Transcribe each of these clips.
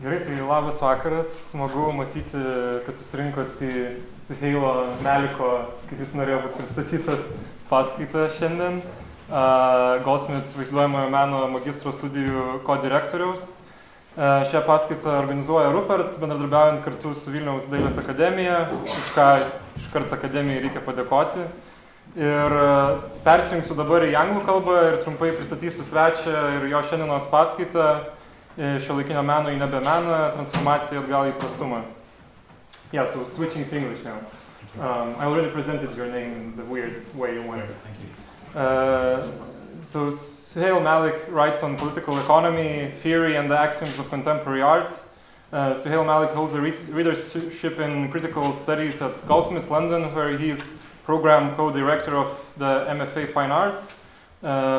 Gerai, tai labas vakaras, smagu matyti, kad susirinkot į Suhailo Maliko, kaip jis norėjo būti pristatytas, paskaitą šiandien. Goldsmiths vaizduojamojo meno magistro studijų kodirektoriaus. Šią paskaitą organizuoja Rupert, bendradarbiaujant kartu su Vilniaus dailės akademija, už ką iškart akademijai reikia padėkoti. Ir persijungsiu dabar į anglų kalbą ir trumpai pristatysiu svečią ir jo šiandienos paskaitą šiuolaikinio meno į nebemeną, transformacija atgal į prastumą. Yeah, so switching to English now. I already presented your name in the weird way you wanted. Thank you. So Suhail Malik writes on political economy, theory, and the axioms of contemporary art. Suhail Malik holds a readership in critical studies at Goldsmiths London, where he is program co-director of the MFA Fine Art.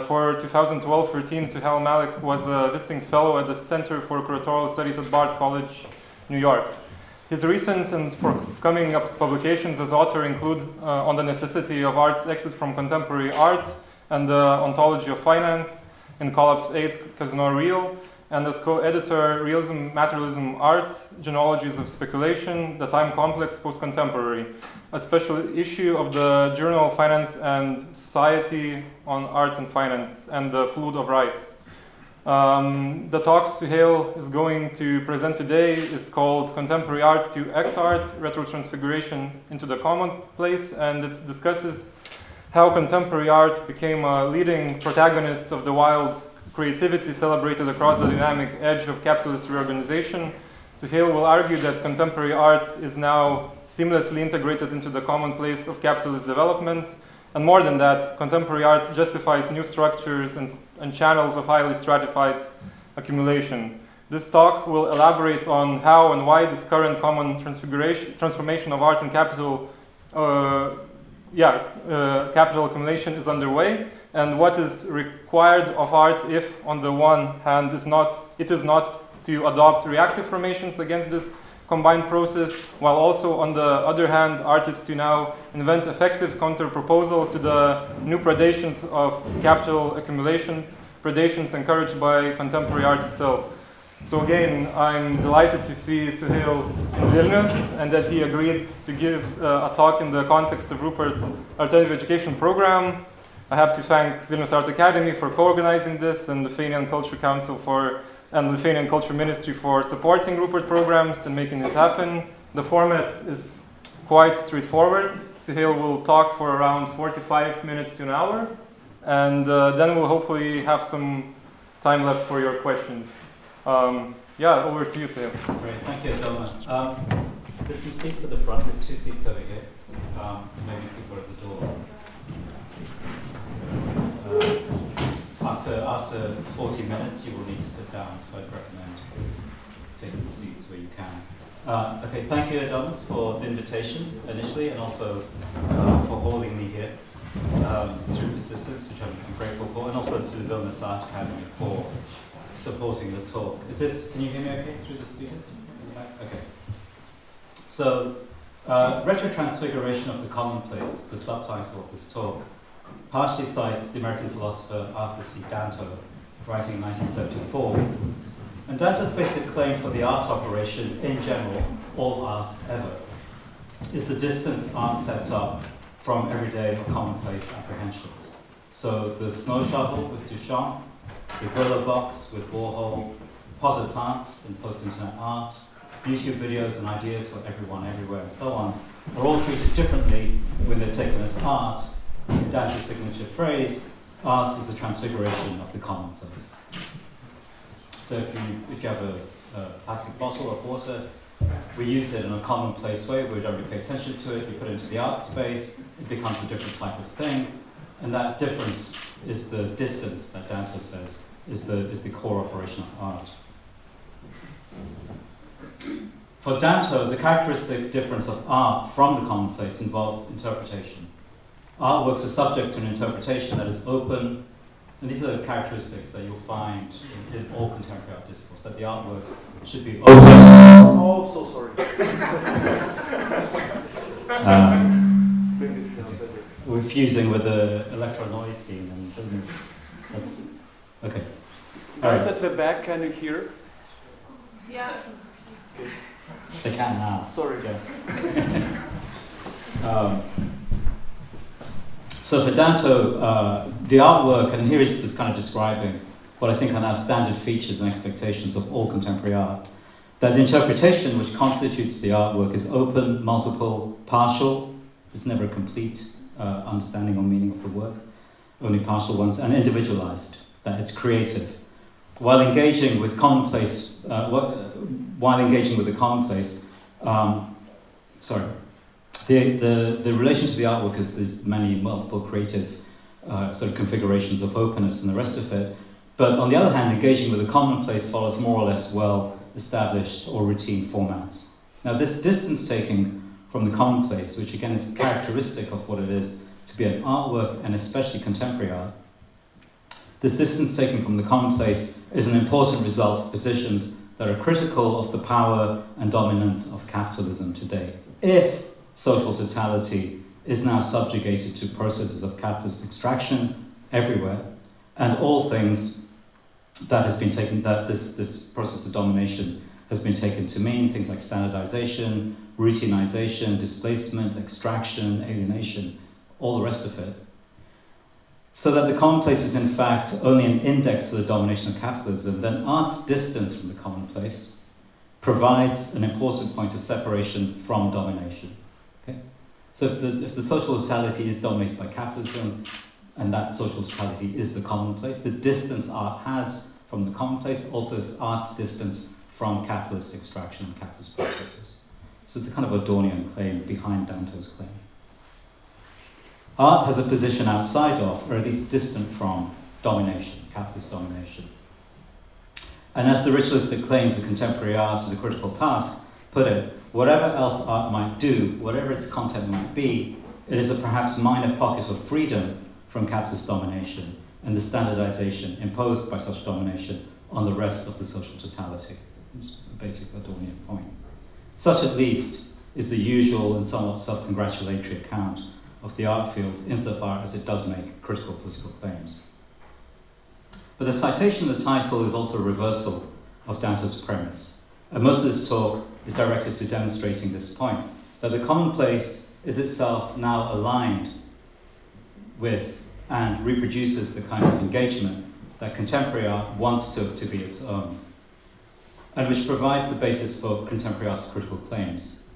For 2012-13, Suhail Malik was a visiting fellow at the Center for Curatorial Studies at Bard College, New York. His recent and forthcoming publications as author include On the Necessity of Art's Exit from Contemporary Art and the Ontology of Finance in Collapse 8, Casino Real, and as co-editor, Realism, Materialism, Art, Genealogies of Speculation, The Time Complex, Post-Contemporary, a special issue of the journal Finance and Society on Art and Finance, and The Flood of Rights. The talk Suhail is going to present today is called Contemporary Art to X-Art, Retro-transfiguration into the Commonplace, and it discusses how contemporary art became a leading protagonist of the wild creativity celebrated across the dynamic edge of capitalist reorganization. Suhail will argue that contemporary art is now seamlessly integrated into the commonplace of capitalist development. And more than that, contemporary art justifies new structures and channels of highly stratified accumulation. This talk will elaborate on how and why this current common transformation of art and capital capital accumulation is underway, and what is required of art if, on the one hand, it is not to adopt reactive formations against this combined process, while also, on the other hand, art is to now invent effective counter-proposals to the new predations of capital accumulation, predations encouraged by contemporary art itself. So again, I'm delighted to see Suhail in Vilnius and that he agreed to give a talk in the context of Rupert's alternative education program. I have to thank Vilnius Art Academy for co-organizing this and Lithuanian Culture Council and Lithuanian Culture Ministry for supporting Rupert programs and making this happen. The format is quite straightforward. Suhail will talk for around 45 minutes to an hour, and then we'll hopefully have some time left for your questions. Over to you, Suhail. Great, thank you, Thomas. There's some seats at the front. There's 2 seats over here. Maybe people at the door. After 40 minutes, you will need to sit down, so I'd recommend taking the seats where you can. Okay, thank you, Adonis, for the invitation initially, and also for holding me here through persistence, which I'm grateful for, and also to the Vilnius Art Academy for supporting the talk. Can you hear me okay through the speakers? Okay. So, Retro-transfiguration of the Commonplace, the subtitle of this talk, partially cites the American philosopher Arthur C. Danto, writing in 1974. And Danto's basic claim for the art operation in general, all art ever, is the distance art sets up from everyday or commonplace apprehensions. So the snow shovel with Duchamp, the Willow box with Warhol, potted plants in post-internet art, YouTube videos and ideas for everyone, everywhere, and so on, are all treated differently when they're taken as art. In Dante's signature phrase, art is the transfiguration of the commonplace. So if you have a plastic bottle of water, we use it in a commonplace way, we don't really pay attention to it, we put it into the art space, it becomes a different type of thing, and that difference is the distance that Danto says is the core operation of art. For Danto, the characteristic difference of art from the commonplace involves interpretation. Artworks are subject to an interpretation that is open, and these are the characteristics that you'll find in all contemporary art discourse, that the artwork should be open. Oh, so sorry. we're fusing with the electro noise scene and business. That's okay. Guys at the back, can you hear? Yeah. They can now. Sorry. Yeah. So for Danto, the artwork, and here he's just kind of describing what I think are now standard features and expectations of all contemporary art, that the interpretation which constitutes the artwork is open, multiple, partial, it's never a complete understanding or meaning of the work, only partial ones, and individualized, that it's creative. While engaging with commonplace, the relation to the artwork is there's many multiple creative sort of configurations of openness and the rest of it. But on the other hand, engaging with the commonplace follows more or less well-established or routine formats. Now, this distance taking from the commonplace, which again is characteristic of what it is to be an artwork and especially contemporary art, this distance taken from the commonplace is an important result of positions that are critical of the power and dominance of capitalism today. If social totality is now subjugated to processes of capitalist extraction everywhere, and all things that has been taken, that this process of domination has been taken to mean, things like standardization, routinization, displacement, extraction, alienation, all the rest of it, so that the commonplace is in fact only an index to the domination of capitalism, then art's distance from the commonplace provides an important point of separation from domination. Okay? So if the social totality is dominated by capitalism, and that social totality is the commonplace, the distance art has from the commonplace also is art's distance from capitalist extraction and capitalist processes. So it's a kind of Adornian claim behind Danto's claim. Art has a position outside of, or at least distant from, domination, capitalist domination. And as the ritualistic claims of contemporary art as a critical task put it, whatever else art might do, whatever its content might be, it is a perhaps minor pocket of freedom from capitalist domination and the standardization imposed by such domination on the rest of the social totality. It's a basic Adornian point. Such, at least, is the usual and somewhat self-congratulatory account of the art field insofar as it does make critical political claims. But the citation of the title is also a reversal of Danto's premise. And most of this talk is directed to demonstrating this point, that the commonplace is itself now aligned with and reproduces the kinds of engagement that contemporary art wants to be its own, and which provides the basis for contemporary art's critical claims.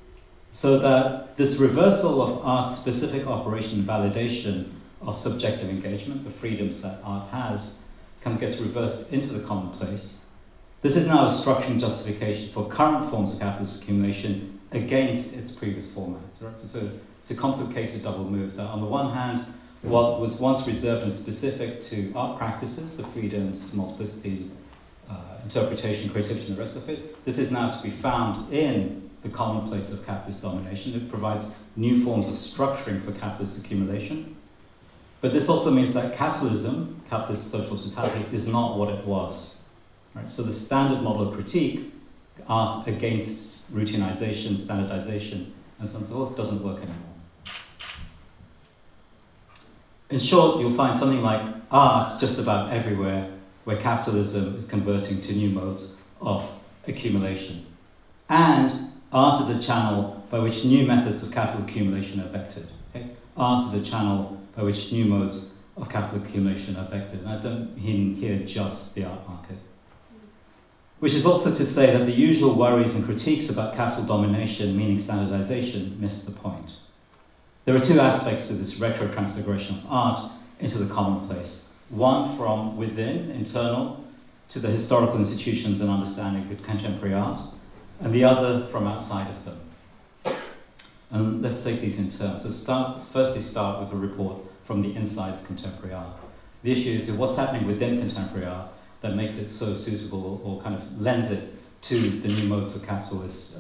So that this reversal of art's specific operation and validation of subjective engagement, the freedoms that art has, kind of gets reversed into the commonplace. This is now a structuring justification for current forms of capitalist accumulation against its previous formats. Right? It's a complicated double move that on the one hand, what was once reserved and specific to art practices, the freedoms, multiplicity, interpretation, creativity, and the rest of it, this is now to be found in the commonplace of capitalist domination. It provides new forms of structuring for capitalist accumulation. But this also means that capitalism, capitalist social totality, is not what it was. Right? So the standard model of critique, art against routinization, standardization, and so on and so forth, doesn't work anymore. In short, you'll find something like art just about everywhere where capitalism is converting to new modes of accumulation. And art is a channel by which new methods of capital accumulation are vectored. Okay? Art is a channel by which new modes of capital accumulation are vectored. And I don't mean here just the art market. Which is also to say that the usual worries and critiques about capital domination, meaning standardization, miss the point. There are two aspects to this retro-transfiguration of art into the commonplace. One from within, internal, to the historical institutions and understanding of contemporary art, and the other from outside of them. And let's take these in turn. So firstly start with a report from the inside of contemporary art. The issue is what's happening within contemporary art that makes it so suitable or kind of lends it to the new modes of capitalist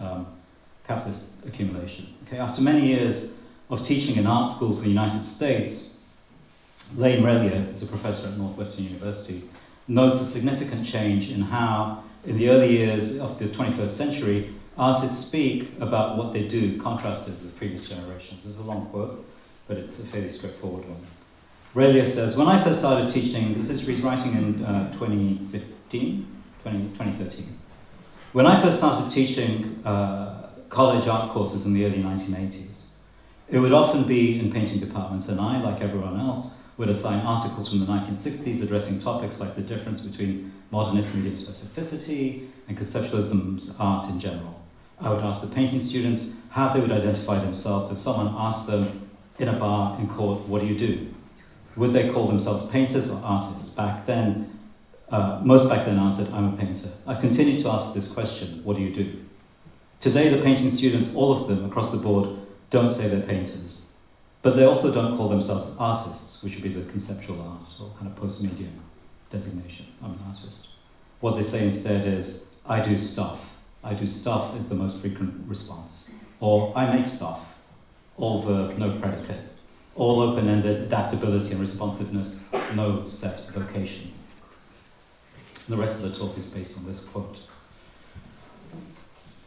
accumulation. Okay, after many years of teaching in art schools in the United States, Lane Relier, who's a professor at Northwestern University, notes a significant change in how, in the early years of the 21st century, artists speak about what they do, contrasted with previous generations. This is a long quote. but it's a fairly straightforward one. Relia says, when I first started teaching, this is he's writing in 2013. When I first started teaching college art courses in the early 1980s, it would often be in painting departments, and I, like everyone else, would assign articles from the 1960s addressing topics like the difference between modernist medium specificity and conceptualism's art in general. I would ask the painting students how they would identify themselves if someone asked them in a bar in court, what do you do? Would they call themselves painters or artists? Most back then answered, I'm a painter. I've continued to ask this question, what do you do? Today the painting students, all of them across the board, don't say they're painters. But they also don't call themselves artists, which would be the conceptual art or kind of post-medium designation. I'm an artist. What they say instead is, I do stuff. I do stuff is the most frequent response. Or I make stuff. All verb, no predicate. All open-ended, adaptability and responsiveness, no set vocation. And the rest of the talk is based on this quote.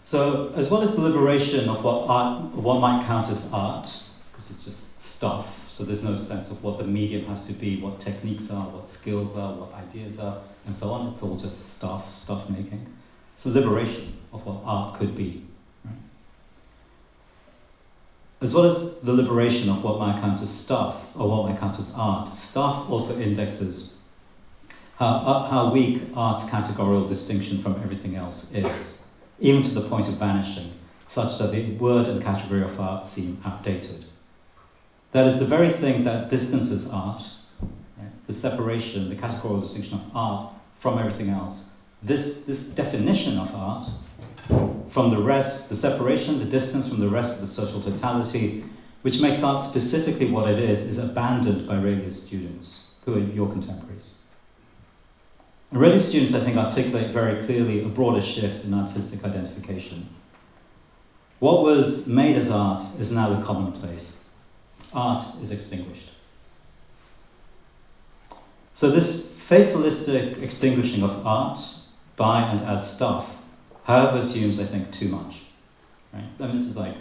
So, as well as the liberation of what might count as art, because it's just stuff, so there's no sense of what the medium has to be, what techniques are, what skills are, what ideas are, and so on. It's all just stuff making. It's a liberation of what art could be. Right? As well as the liberation of what might count as stuff, or what might count as art, stuff also indexes how weak art's categorical distinction from everything else is, even to the point of vanishing, such that the word and category of art seem outdated. That is the very thing that distances art, right? The separation, the categorical distinction of art from everything else. This definition of art from the rest, the separation, the distance from the rest of the social totality, which makes art specifically what it is abandoned by Relia's students, who are your contemporaries. And Relia's students, I think, articulate very clearly a broader shift in artistic identification. What was made as art is now the commonplace. Art is extinguished. So this fatalistic extinguishing of art by and as stuff, however, assumes, I think, too much. Right? And this is like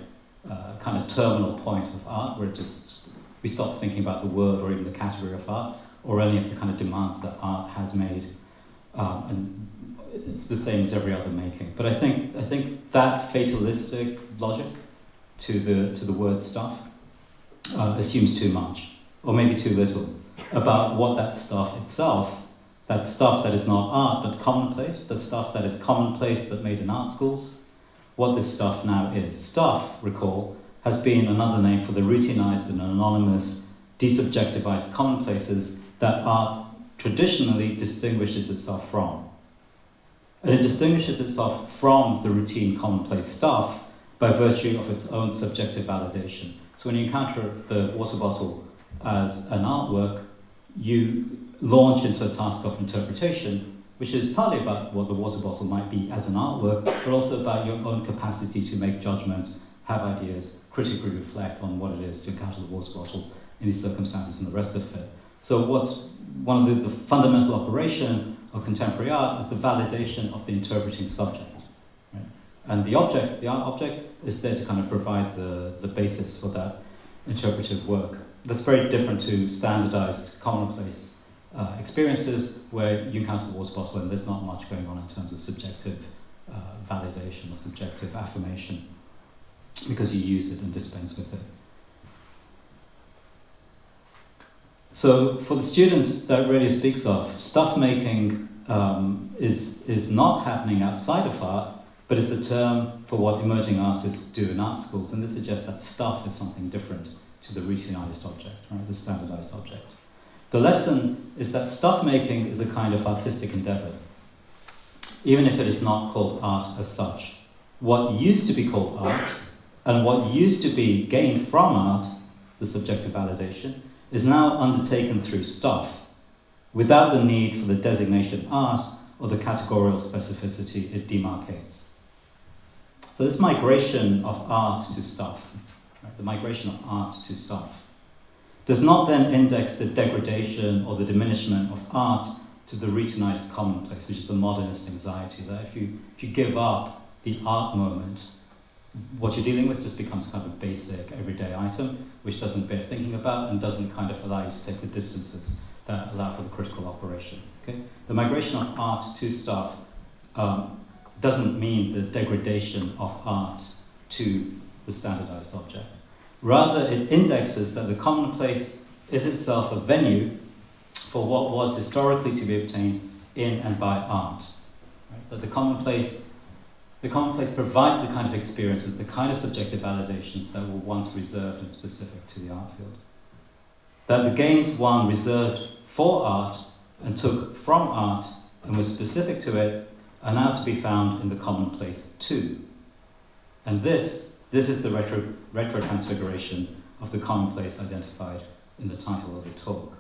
a kind of terminal point of art where we stop thinking about the word or even the category of art or any of the kind of demands that art has made. And it's the same as every other making. But I think that fatalistic logic to the word stuff assumes too much, or maybe too little, about what that stuff itself, that stuff that is not art but commonplace, that stuff that is commonplace but made in art schools, what this stuff now is. Stuff, recall, has been another name for the routinized and anonymous, desubjectivized commonplaces that art traditionally distinguishes itself from. And it distinguishes itself from the routine commonplace stuff by virtue of its own subjective validation. So when you encounter the water bottle as an artwork, you launch into a task of interpretation, which is partly about what the water bottle might be as an artwork, but also about your own capacity to make judgments, have ideas, critically reflect on what it is to encounter the water bottle in these circumstances and the rest of it. So what's one of the fundamental operation of contemporary art is the validation of the interpreting subject. Right? And the object, the art object, is there to kind of provide the basis for that interpretive work. That's very different to standardized commonplace experiences where you encounter the water bottle and there's not much going on in terms of subjective validation or subjective affirmation because you use it and dispense with it. So for the students that Relia speaks of, stuff making is not happening outside of art, but is the term for what emerging artists do in art schools, and this suggests that stuff is something different to the routinized object, right, the standardized object. The lesson is that stuff making is a kind of artistic endeavor, even if it is not called art as such. What used to be called art, and what used to be gained from art, the subjective validation, is now undertaken through stuff, without the need for the designation art or the categorical specificity it demarcates. So this migration of art to stuff, right, the migration of art to stuff, does not then index the degradation or the diminishment of art to the routinized commonplace, which is the modernist anxiety, that if you give up the art moment, what you're dealing with just becomes kind of a basic everyday item, which doesn't bear thinking about and doesn't kind of allow you to take the distances that allow for the critical operation. Okay? The migration of art to stuff doesn't mean the degradation of art to the standardized object. Rather, it indexes that the commonplace is itself a venue for what was historically to be obtained in and by art. Right? That the commonplace provides the kind of experiences, the kind of subjective validations that were once reserved and specific to the art field. That the gains one reserved for art and took from art and was specific to it are now to be found in the commonplace too. And this is the retro-transfiguration of the commonplace identified in the title of the talk.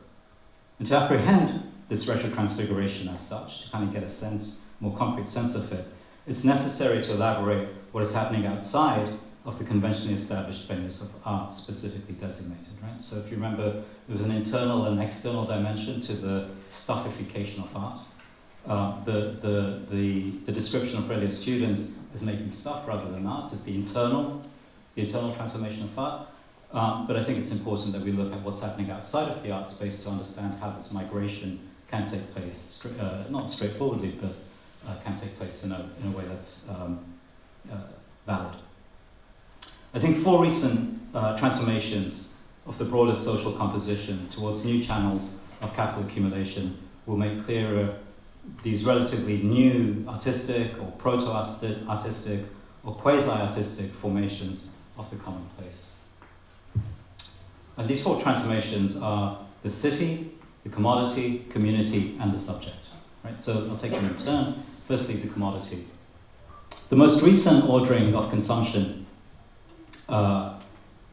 And to apprehend this retro-transfiguration as such, to kind of get a more concrete sense of it, it's necessary to elaborate what is happening outside of the conventionally established venues of art specifically designated, right? So if you remember, there was an internal and external dimension to the stuffification of art. The description of earlier students as making stuff rather than art is the internal transformation of art. But I think it's important that we look at what's happening outside of the art space to understand how this migration can take place, not straightforwardly, but can take place in a way that's valid. I think 4 recent transformations of the broader social composition towards new channels of capital accumulation will make clearer these relatively new artistic or proto-artistic or quasi-artistic formations of the commonplace. And these 4 transformations are the city, the commodity, community, and the subject. Right? So I'll take them in turn. Firstly, the commodity. The most recent ordering of consumption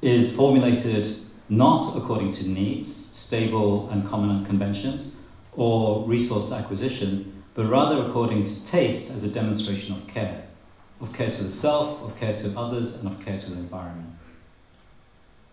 is formulated not according to needs, stable and common conventions, or resource acquisition, but rather according to taste as a demonstration of care to the self, of care to others, and of care to the environment.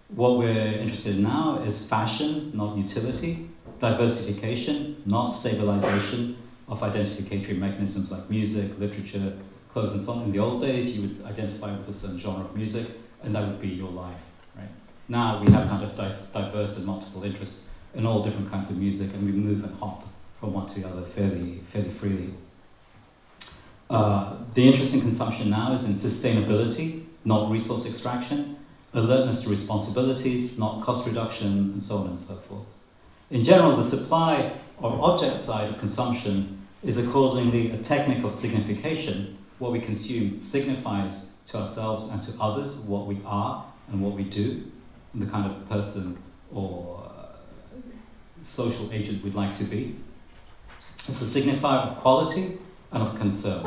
What we're interested in now is fashion, not utility, diversification, not stabilization of identificatory mechanisms like music, literature, clothes, and so on. In the old days, you would identify with a certain genre of music, and that would be your life, right? Now we have kind of diverse and multiple interests in all different kinds of music, and we move and hop from one to the other fairly freely. The interest in consumption now is in sustainability, not resource extraction, alertness to responsibilities, not cost reduction, and so on and so forth. In general, the supply or object side of consumption is accordingly a technique of signification. What we consume signifies to ourselves and to others what we are and what we do, and the kind of person or social agent we'd like to be. It's a signifier of quality and of concern.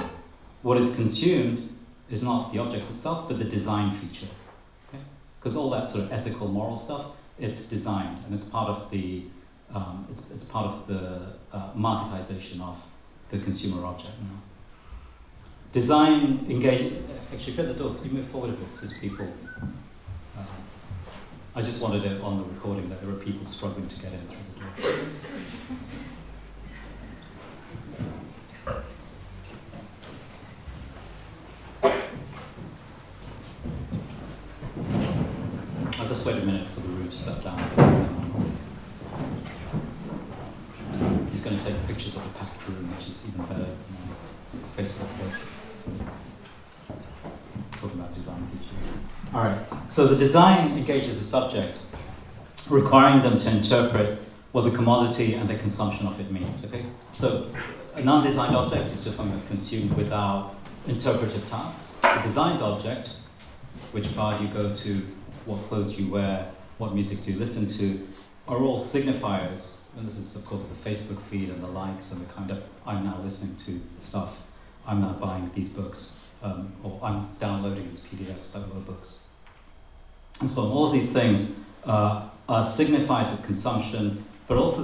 What is consumed is not the object itself, but the design feature. Because all that sort of ethical, moral stuff, it's designed, and it's part of the marketization of the consumer object. You know? Design engage. Actually, at the door. Could you move forward a bit? Because there's people. I just wanted it on the recording that there are people struggling to get in through the door. I'll just wait a minute for the room to settle down. He's going to take pictures of the packed room, which is even better than my Facebook page. Talking about design features. All right. So the design engages the subject, requiring them to interpret what the commodity and the consumption of it means. Okay. So a non-designed object is just something that's consumed without interpretive tasks. A designed object, which bar do you go to, what clothes you wear, what music do you listen to, are all signifiers. And this is, of course, the Facebook feed and the likes and the kind of, I'm now listening to stuff, I'm now buying these books, or I'm downloading these PDFs, download books. And so on. All of these things are signifiers of consumption, but also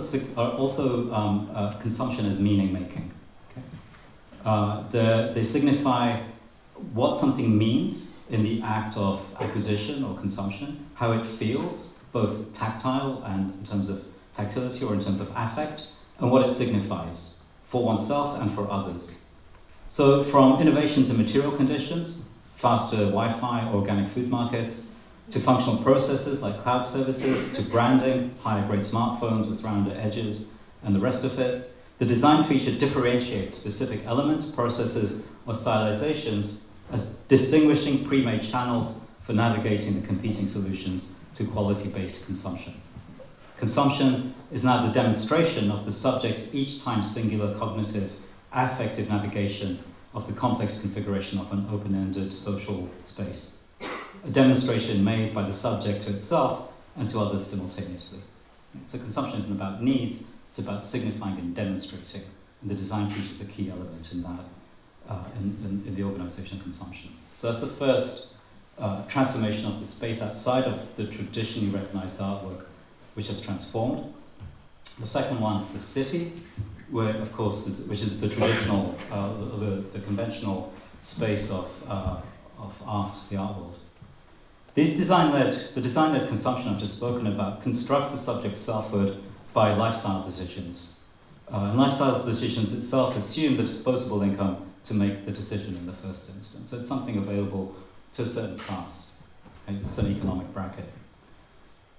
consumption as meaning making. Okay? They signify what something means in the act of acquisition or consumption, how it feels, both tactile and in terms of tactility or in terms of affect, and what it signifies for oneself and for others. So from innovations in material conditions, faster Wi-Fi, organic food markets, to functional processes like cloud services, to branding, higher grade smartphones with rounder edges, and the rest of it. The design feature differentiates specific elements, processes, or stylizations as distinguishing pre-made channels for navigating the competing solutions to quality-based consumption. Consumption is now the demonstration of the subject's each time singular cognitive, affective navigation of the complex configuration of an open-ended social space. A demonstration made by the subject to itself and to others simultaneously. So consumption isn't about needs, it's about signifying and demonstrating. And the design feature is a key element in that, in the organisation of consumption. So that's the first transformation of the space outside of the traditionally recognised artwork, which has transformed. The second one is the city, where, of course, which is the traditional, the conventional space of art, the art world. The design-led consumption I've just spoken about constructs the subject's selfhood by lifestyle decisions. And lifestyle decisions itself assume the disposable income to make the decision in the first instance. So it's something available to a certain class, a certain economic bracket.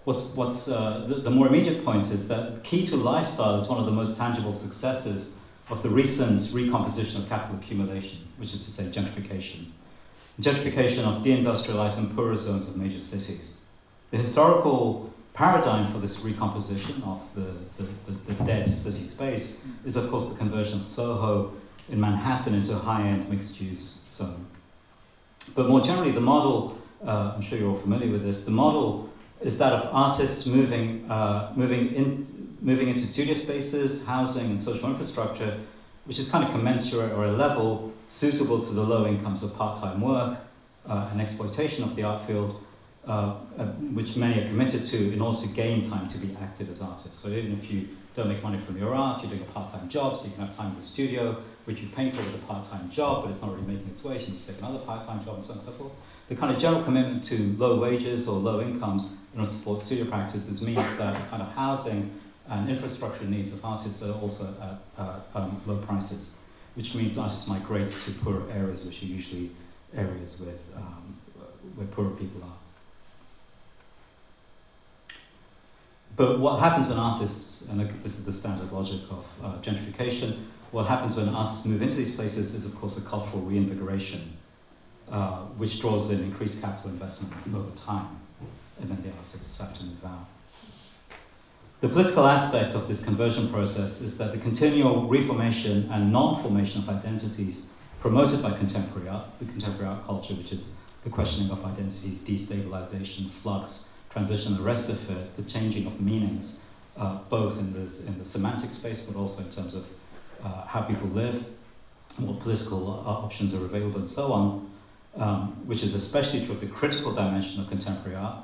The more immediate point is that the key to lifestyle is one of the most tangible successes of the recent recomposition of capital accumulation, which is to say gentrification. Gentrification of deindustrialized and poorer zones of major cities. The historical paradigm for this recomposition of the dead city space is, of course, the conversion of Soho in Manhattan into a high-end mixed-use zone. But more generally, the model, I'm sure you're all familiar with this, the model is that of artists moving into studio spaces, housing, and social infrastructure, which is kind of commensurate or a level suitable to the low incomes of part-time work and exploitation of the art field, which many are committed to in order to gain time to be active as artists. So even if you don't make money from your art, you're doing a part-time job, so you can have time in the studio, which you pay for with a part-time job, but it's not really making its way, so you need to take another part-time job and so on and so forth. The kind of general commitment to low wages or low incomes in order to support studio practices means that the kind of housing and infrastructure needs of artists are also at low prices, which means artists migrate to poorer areas, which are usually areas with where poorer people are. But what happens when artists, and this is the standard logic of gentrification, what happens when artists move into these places is, of course, a cultural reinvigoration, which draws in increased capital investment over time, and then the artists have to move out. The political aspect of this conversion process is that the continual reformation and non-formation of identities promoted by contemporary art, the contemporary art culture, which is the questioning of identities, destabilization, flux, transition, the rest of it, the changing of meanings, both in the semantic space, but also in terms of how people live, what political options are available, and so on, which is especially true of the critical dimension of contemporary art.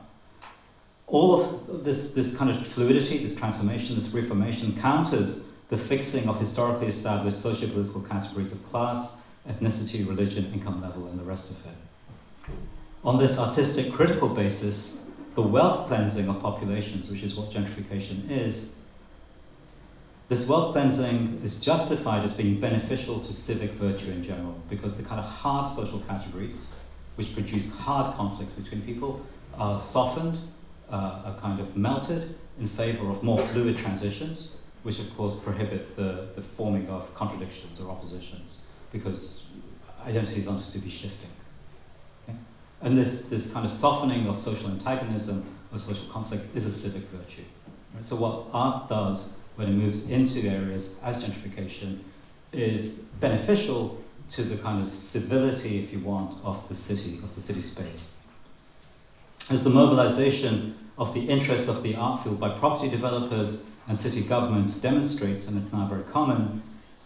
All of this kind of fluidity, this transformation, this reformation counters the fixing of historically established socio-political categories of class, ethnicity, religion, income level, and the rest of it. On this artistic critical basis, the wealth cleansing of populations, which is what gentrification is, this wealth cleansing is justified as being beneficial to civic virtue in general, because the kind of hard social categories, which produce hard conflicts between people, are softened, are kind of melted in favor of more fluid transitions, which of course prohibit the forming of contradictions or oppositions, because identity is understood to be shifting. Okay? And this kind of softening of social antagonism or social conflict is a civic virtue. Right? So what art does when it moves into areas as gentrification is beneficial to the kind of civility, if you want, of the city space. As the mobilization of the interests of the art field by property developers and city governments demonstrates, and it's now very common,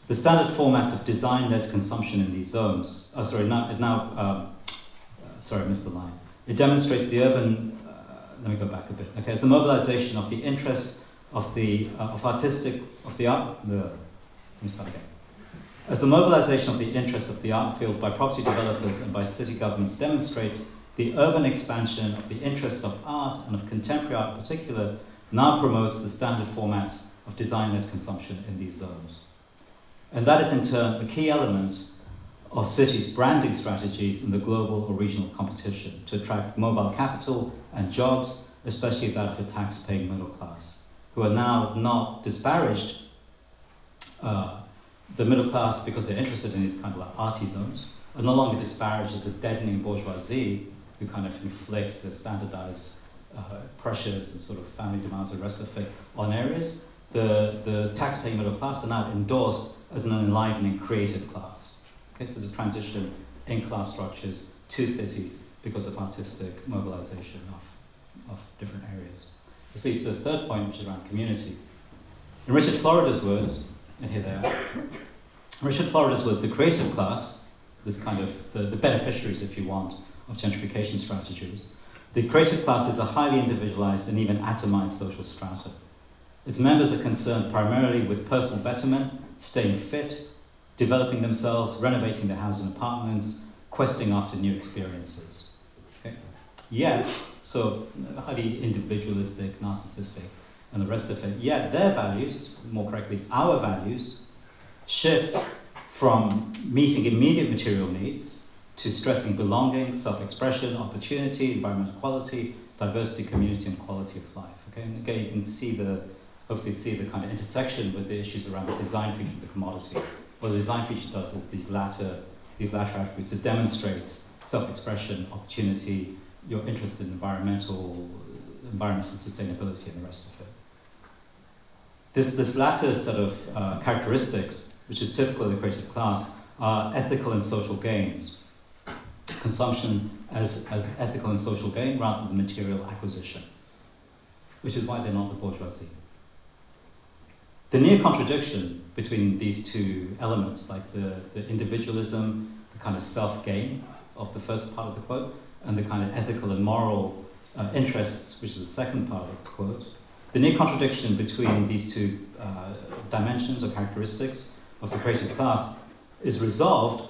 the standard formats of design-led consumption in these zones. Sorry, I missed the line. It demonstrates the urban. Let me go back a bit. Okay, as the mobilization of the interests of the As the mobilization of the interests of the art field by property developers and by city governments demonstrates, the urban expansion of the interests of art and of contemporary art in particular now promotes the standard formats of design-led consumption in these zones. And that is in turn a key element of cities' branding strategies in the global or regional competition to attract mobile capital and jobs, especially that of the tax-paying middle class, who are now not disparaged, the middle class, because they're interested in these kind of like arty zones, are no longer disparaged as a deadening bourgeoisie who kind of inflict the standardized pressures and sort of family demands and the rest of it on areas. The tax-paying middle class are now endorsed as an enlivening creative class. Okay, so there's a transition in class structures to cities because of artistic mobilization of different areas. This leads to the third point, which is around community. In Richard Florida's words, and here they are, Richard Florida's words, the creative class, this kind of the beneficiaries, if you want, of gentrification strategies, the creative class is a highly individualized and even atomized social strata. Its members are concerned primarily with personal betterment, staying fit, developing themselves, renovating their houses and apartments, questing after new experiences. Okay? Yet, so highly individualistic, narcissistic, and the rest of it, yet their values, more correctly, our values, shift from meeting immediate material needs to stressing belonging, self-expression, opportunity, environmental quality, diversity, community, and quality of life. Okay? And again, you can see hopefully see the kind of intersection with the issues around the design feature of the commodity. What the design feature does is these latter attributes. It demonstrates self-expression, opportunity, your interest in environmental sustainability, and the rest of it. This latter set of characteristics, which is typical of the creative class, are ethical and social gains. Consumption as ethical and social gain rather than material acquisition, which is why they're not the bourgeoisie. The near contradiction between these two elements, like the individualism, the kind of self-gain of the first part of the quote, and the kind of ethical and moral interests, which is the second part of the quote, the near contradiction between these two dimensions or characteristics of the creative class is resolved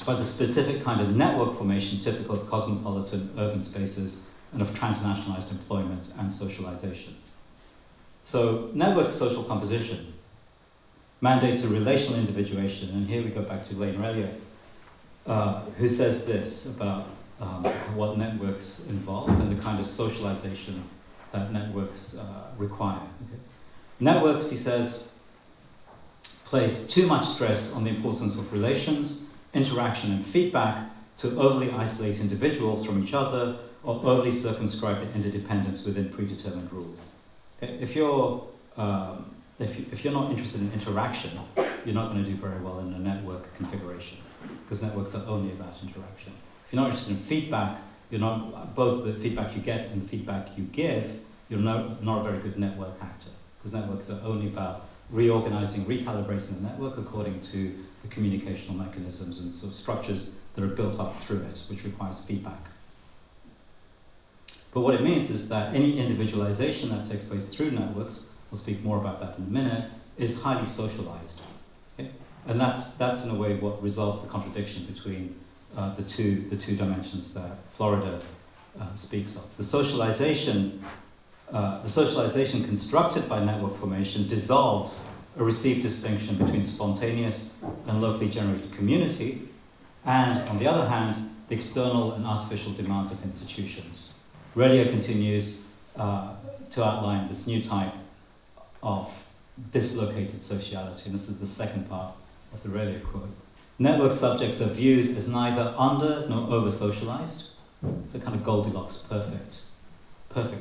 by the specific kind of network formation typical of cosmopolitan urban spaces and of transnationalized employment and socialization. So network social composition mandates a relational individuation, and here we go back to Lane Rellier, who says this about what networks involve and the kind of socialization that networks require. Okay? Networks, he says, place too much stress on the importance of relations, interaction, and feedback to overly isolate individuals from each other or overly circumscribe their interdependence within predetermined rules. Okay? If you're not interested in interaction, you're not going to do very well in a network configuration, because networks are only about interaction. If you're not interested in feedback, you're not both the feedback you get and the feedback you give. You're not a very good network actor, because networks are only about reorganizing, recalibrating the network according to the communicational mechanisms and sort of structures that are built up through it, which requires feedback. But what it means is that any individualization that takes place through networks, we'll speak more about that in a minute, is highly socialized. Okay? And that's in a way what resolves the contradiction between the two dimensions that Florida speaks of. The socialization constructed by network formation dissolves a received distinction between spontaneous and locally generated community, and on the other hand, the external and artificial demands of institutions. Rellier continues to outline this new type of dislocated sociality, and this is the second part of the Rellier quote. Network subjects are viewed as neither under nor over-socialized. It's a kind of Goldilocks perfect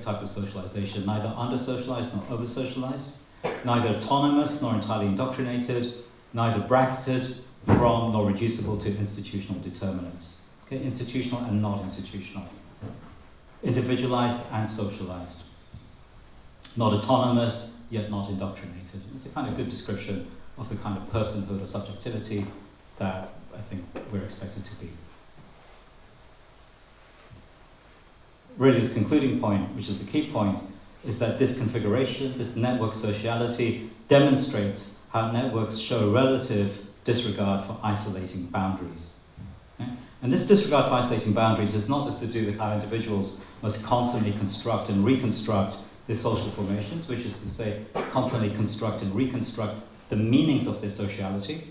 type of socialization, neither under-socialized nor over-socialized, neither autonomous nor entirely indoctrinated, neither bracketed from nor reducible to institutional determinants. Okay? Institutional and not institutional. Individualized and socialized. Not autonomous, yet not indoctrinated. It's a kind of good description of the kind of personhood or subjectivity that I think we're expected to be. Relier's concluding point, which is the key point, is that this configuration, this network sociality, demonstrates how networks show relative disregard for isolating boundaries. Okay? And this disregard for isolating boundaries is not just to do with how individuals must constantly construct and reconstruct their social formations, which is to say, constantly construct and reconstruct the meanings of their sociality,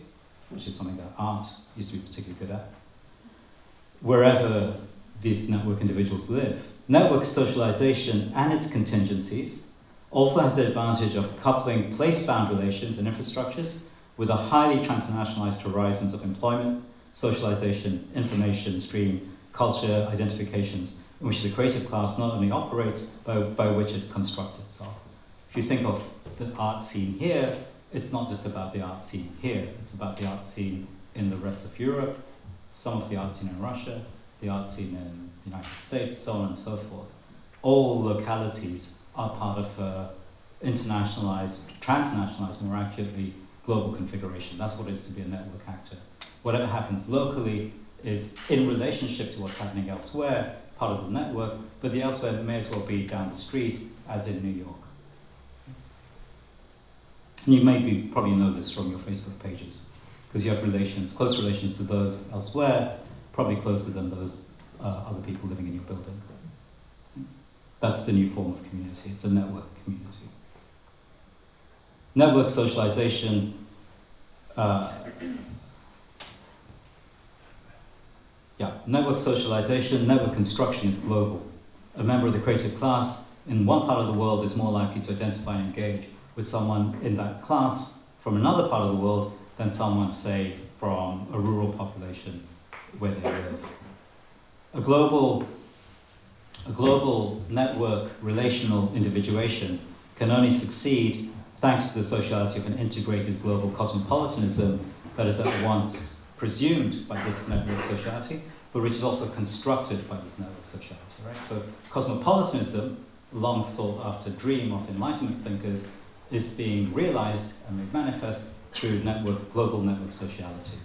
which is something that art used to be particularly good at, wherever these network individuals live. Network socialization and its contingencies also has the advantage of coupling place-bound relations and infrastructures with a highly transnationalized horizons of employment, socialization, information stream, culture, identifications, in which the creative class not only operates, but by which it constructs itself. If you think of the art scene here, it's not just about the art scene here, it's about the art scene in the rest of Europe, some of the art scene in Russia, the art scene in the United States, so on and so forth. All localities are part of internationalized, transnationalized, more accurately, global configuration. That's what it is to be a network actor. Whatever happens locally is in relationship to what's happening elsewhere, part of the network, but the elsewhere may as well be down the street as in New York. And you probably know this from your Facebook pages, because you have relations, close relations to those elsewhere, probably closer than those other people living in your building. That's the new form of community. It's a network community. Network socialization network socialization, network construction is global. A member of the creative class in one part of the world is more likely to identify and engage with someone in that class from another part of the world than someone, say, from a rural population where they live. A global network relational individuation can only succeed thanks to the sociality of an integrated global cosmopolitanism that is at once presumed by this network sociality, but which is also constructed by this network sociality, right? So cosmopolitanism, long sought after dream of Enlightenment thinkers, is being realized and made manifest through global network sociality.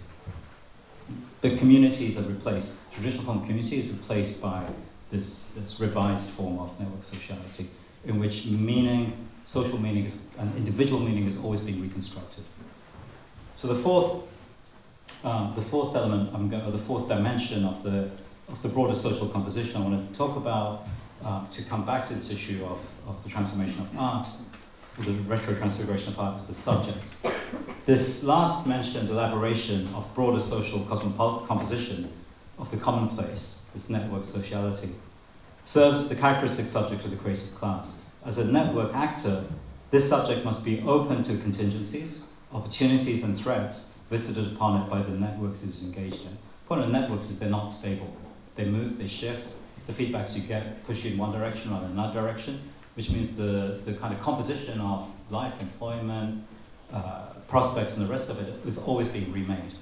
The communities are replaced, traditional form of community is replaced by this revised form of network sociality, in which social meaning and individual meaning is always being reconstructed. So the fourth element, the fourth dimension of the broader social composition I want to talk about, to come back to this issue of the transformation of art, the retro-transfiguration of art, is the subject. This last mentioned elaboration of broader social composition of the commonplace, this network sociality, serves the characteristic subject of the creative class. As a network actor, this subject must be open to contingencies, opportunities and threats visited upon it by the networks it is engaged in. The point of networks is they're not stable. They move, they shift. The feedbacks you get push you in one direction or another direction, which means the kind of composition of life, employment, prospects and the rest of it is always being remade.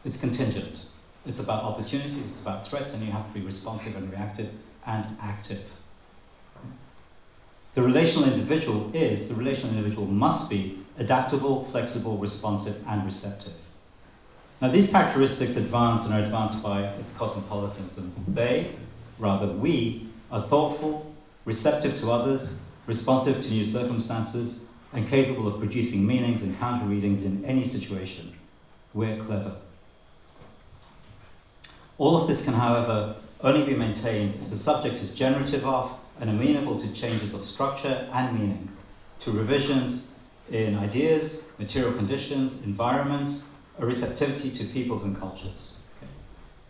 It's contingent. It's about opportunities, it's about threats, and you have to be responsive and reactive and active. The relational individual must be adaptable, flexible, responsive, and receptive. Now these characteristics advance and are advanced by its cosmopolitanism. We, are thoughtful, receptive to others, responsive to new circumstances, and capable of producing meanings and counter-readings in any situation. We're clever. All of this can, however, only be maintained if the subject is generative of and amenable to changes of structure and meaning, to revisions in ideas, material conditions, environments, a receptivity to peoples and cultures. Okay?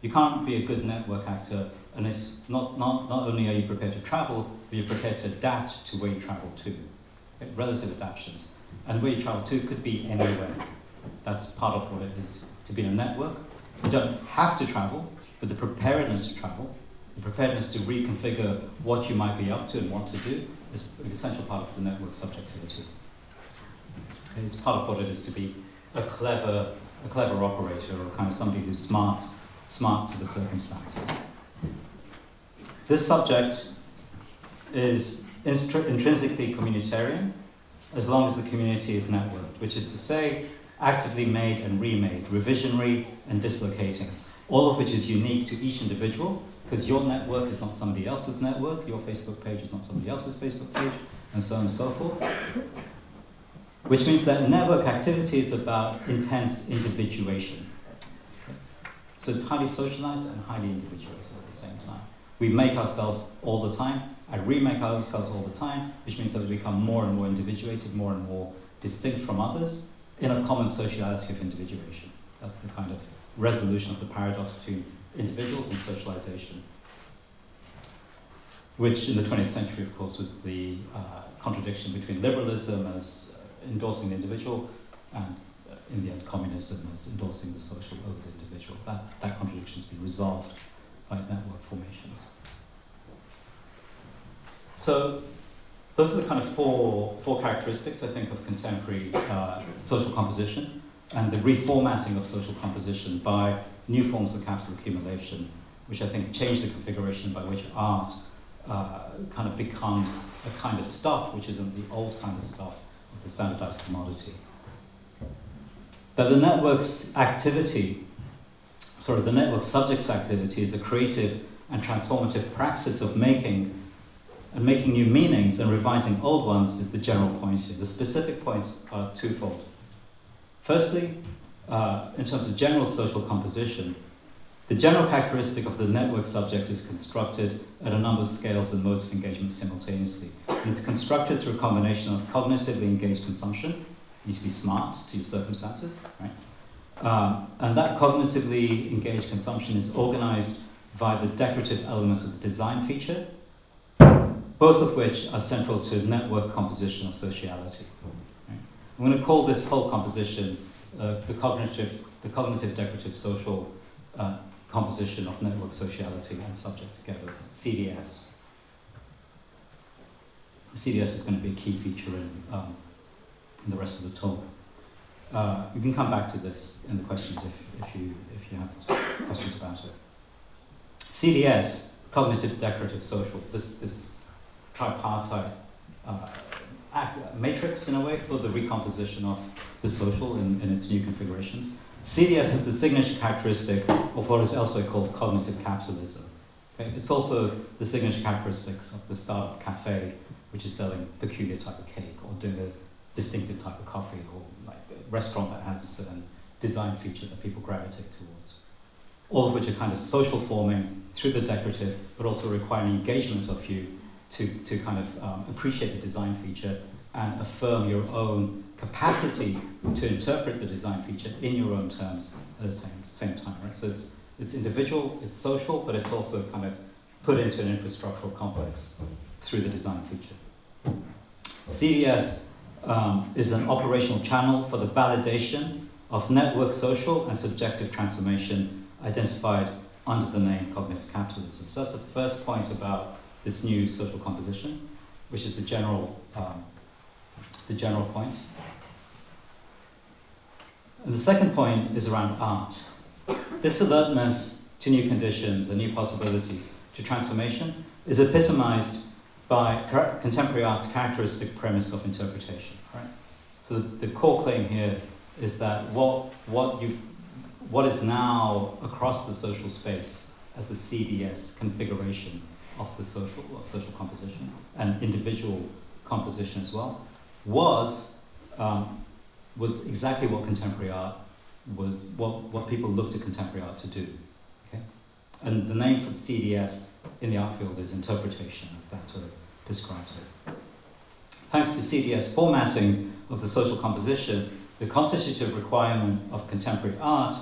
You can't be a good network actor unless not only are you prepared to travel, but you're prepared to adapt to where you travel to. Okay? Relative adaptations. And where you travel to could be anywhere. That's part of what it is to be in a network. You don't have to travel, but the preparedness to travel, the preparedness to reconfigure what you might be up to and want to do is an essential part of the network subjectivity. It's part of what it is to be a clever operator, or kind of somebody who's smart to the circumstances. This subject is intrinsically communitarian as long as the community is networked, which is to say, actively made and remade, revisionary and dislocating, all of which is unique to each individual, because your network is not somebody else's network, your Facebook page is not somebody else's Facebook page, and so on and so forth. Which means that network activity is about intense individuation. So it's highly socialized and highly individuated at the same time. We make ourselves all the time, and remake ourselves all the time, which means that we become more and more individuated, more and more distinct from others, in a common sociality of individuation. That's the kind of resolution of the paradox between individuals and socialization, which in the 20th century, of course, was the contradiction between liberalism as endorsing the individual and, in the end, communism as endorsing the social over the individual. That contradiction has been resolved by network formations. So those are the kind of four characteristics, I think, of contemporary social composition and the reformatting of social composition by new forms of capital accumulation, which I think change the configuration by which art kind of becomes a kind of stuff which isn't the old kind of stuff of the standardized commodity. That the network's activity, the network subject's activity is a creative and transformative praxis of making new meanings and revising old ones is the general point here. The specific points are twofold. Firstly, in terms of general social composition, the general characteristic of the network subject is constructed at a number of scales and modes of engagement simultaneously. And it's constructed through a combination of cognitively engaged consumption. You need to be smart to your circumstances, right? And that cognitively engaged consumption is organized via the decorative element of the design feature, both of which are central to network composition of sociality. Right? I'm going to call this whole composition the cognitive decorative social composition of network sociality and subject together, CDS. CDS is going to be a key feature in the rest of the talk. You can come back to this in the questions if you have questions about it. CDS, cognitive decorative social, this tripartite matrix in a way for the recomposition of the social in its new configurations. CDS is the signature characteristic of what is elsewhere called cognitive capitalism. Okay? It's also the signature characteristics of the startup cafe, which is selling a peculiar type of cake or doing a distinctive type of coffee, or like a restaurant that has a certain design feature that people gravitate towards. All of which are kind of social forming through the decorative, but also requiring engagement of you to kind of appreciate the design feature and affirm your own capacity to interpret the design feature in your own terms at the same time, right? So it's individual, it's social, but it's also kind of put into an infrastructural complex through the design feature. CDS is an operational channel for the validation of network social and subjective transformation identified under the name cognitive capitalism. So that's the first point about this new social composition, which is the general point. And the second point is around art. This alertness to new conditions and new possibilities to transformation is epitomized by contemporary art's characteristic premise of interpretation. Right? So the core claim here is that what is now across the social space as the CDS configuration of the social composition and individual composition as well, was exactly what contemporary art was, what people looked at contemporary art to do. Okay? And the name for the CDS in the art field is interpretation, as Danto describes it. Thanks to CDS formatting of the social composition, the constitutive requirement of contemporary art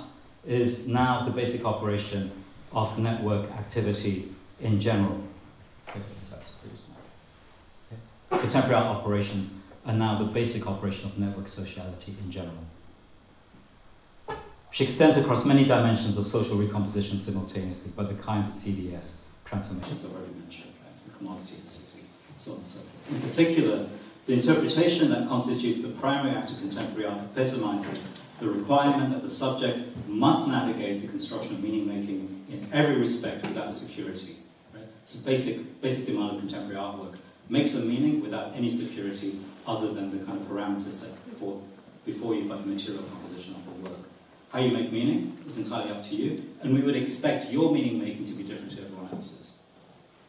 is now the basic operation of network activity in general. Okay. Contemporary art operations are now the basic operation of network sociality in general, which extends across many dimensions of social recomposition simultaneously by the kinds of CDS transformations I've already mentioned, right? So commodity, city, so on and so forth. In particular, the interpretation that constitutes the primary act of contemporary art epitomizes the requirement that the subject must navigate the construction of meaning-making in every respect without security. Right? It's a basic demand of contemporary artwork. Makes a meaning without any security other than the kind of parameters set forth before you by the material composition of the work. How you make meaning is entirely up to you, and we would expect your meaning-making to be different to everyone else's.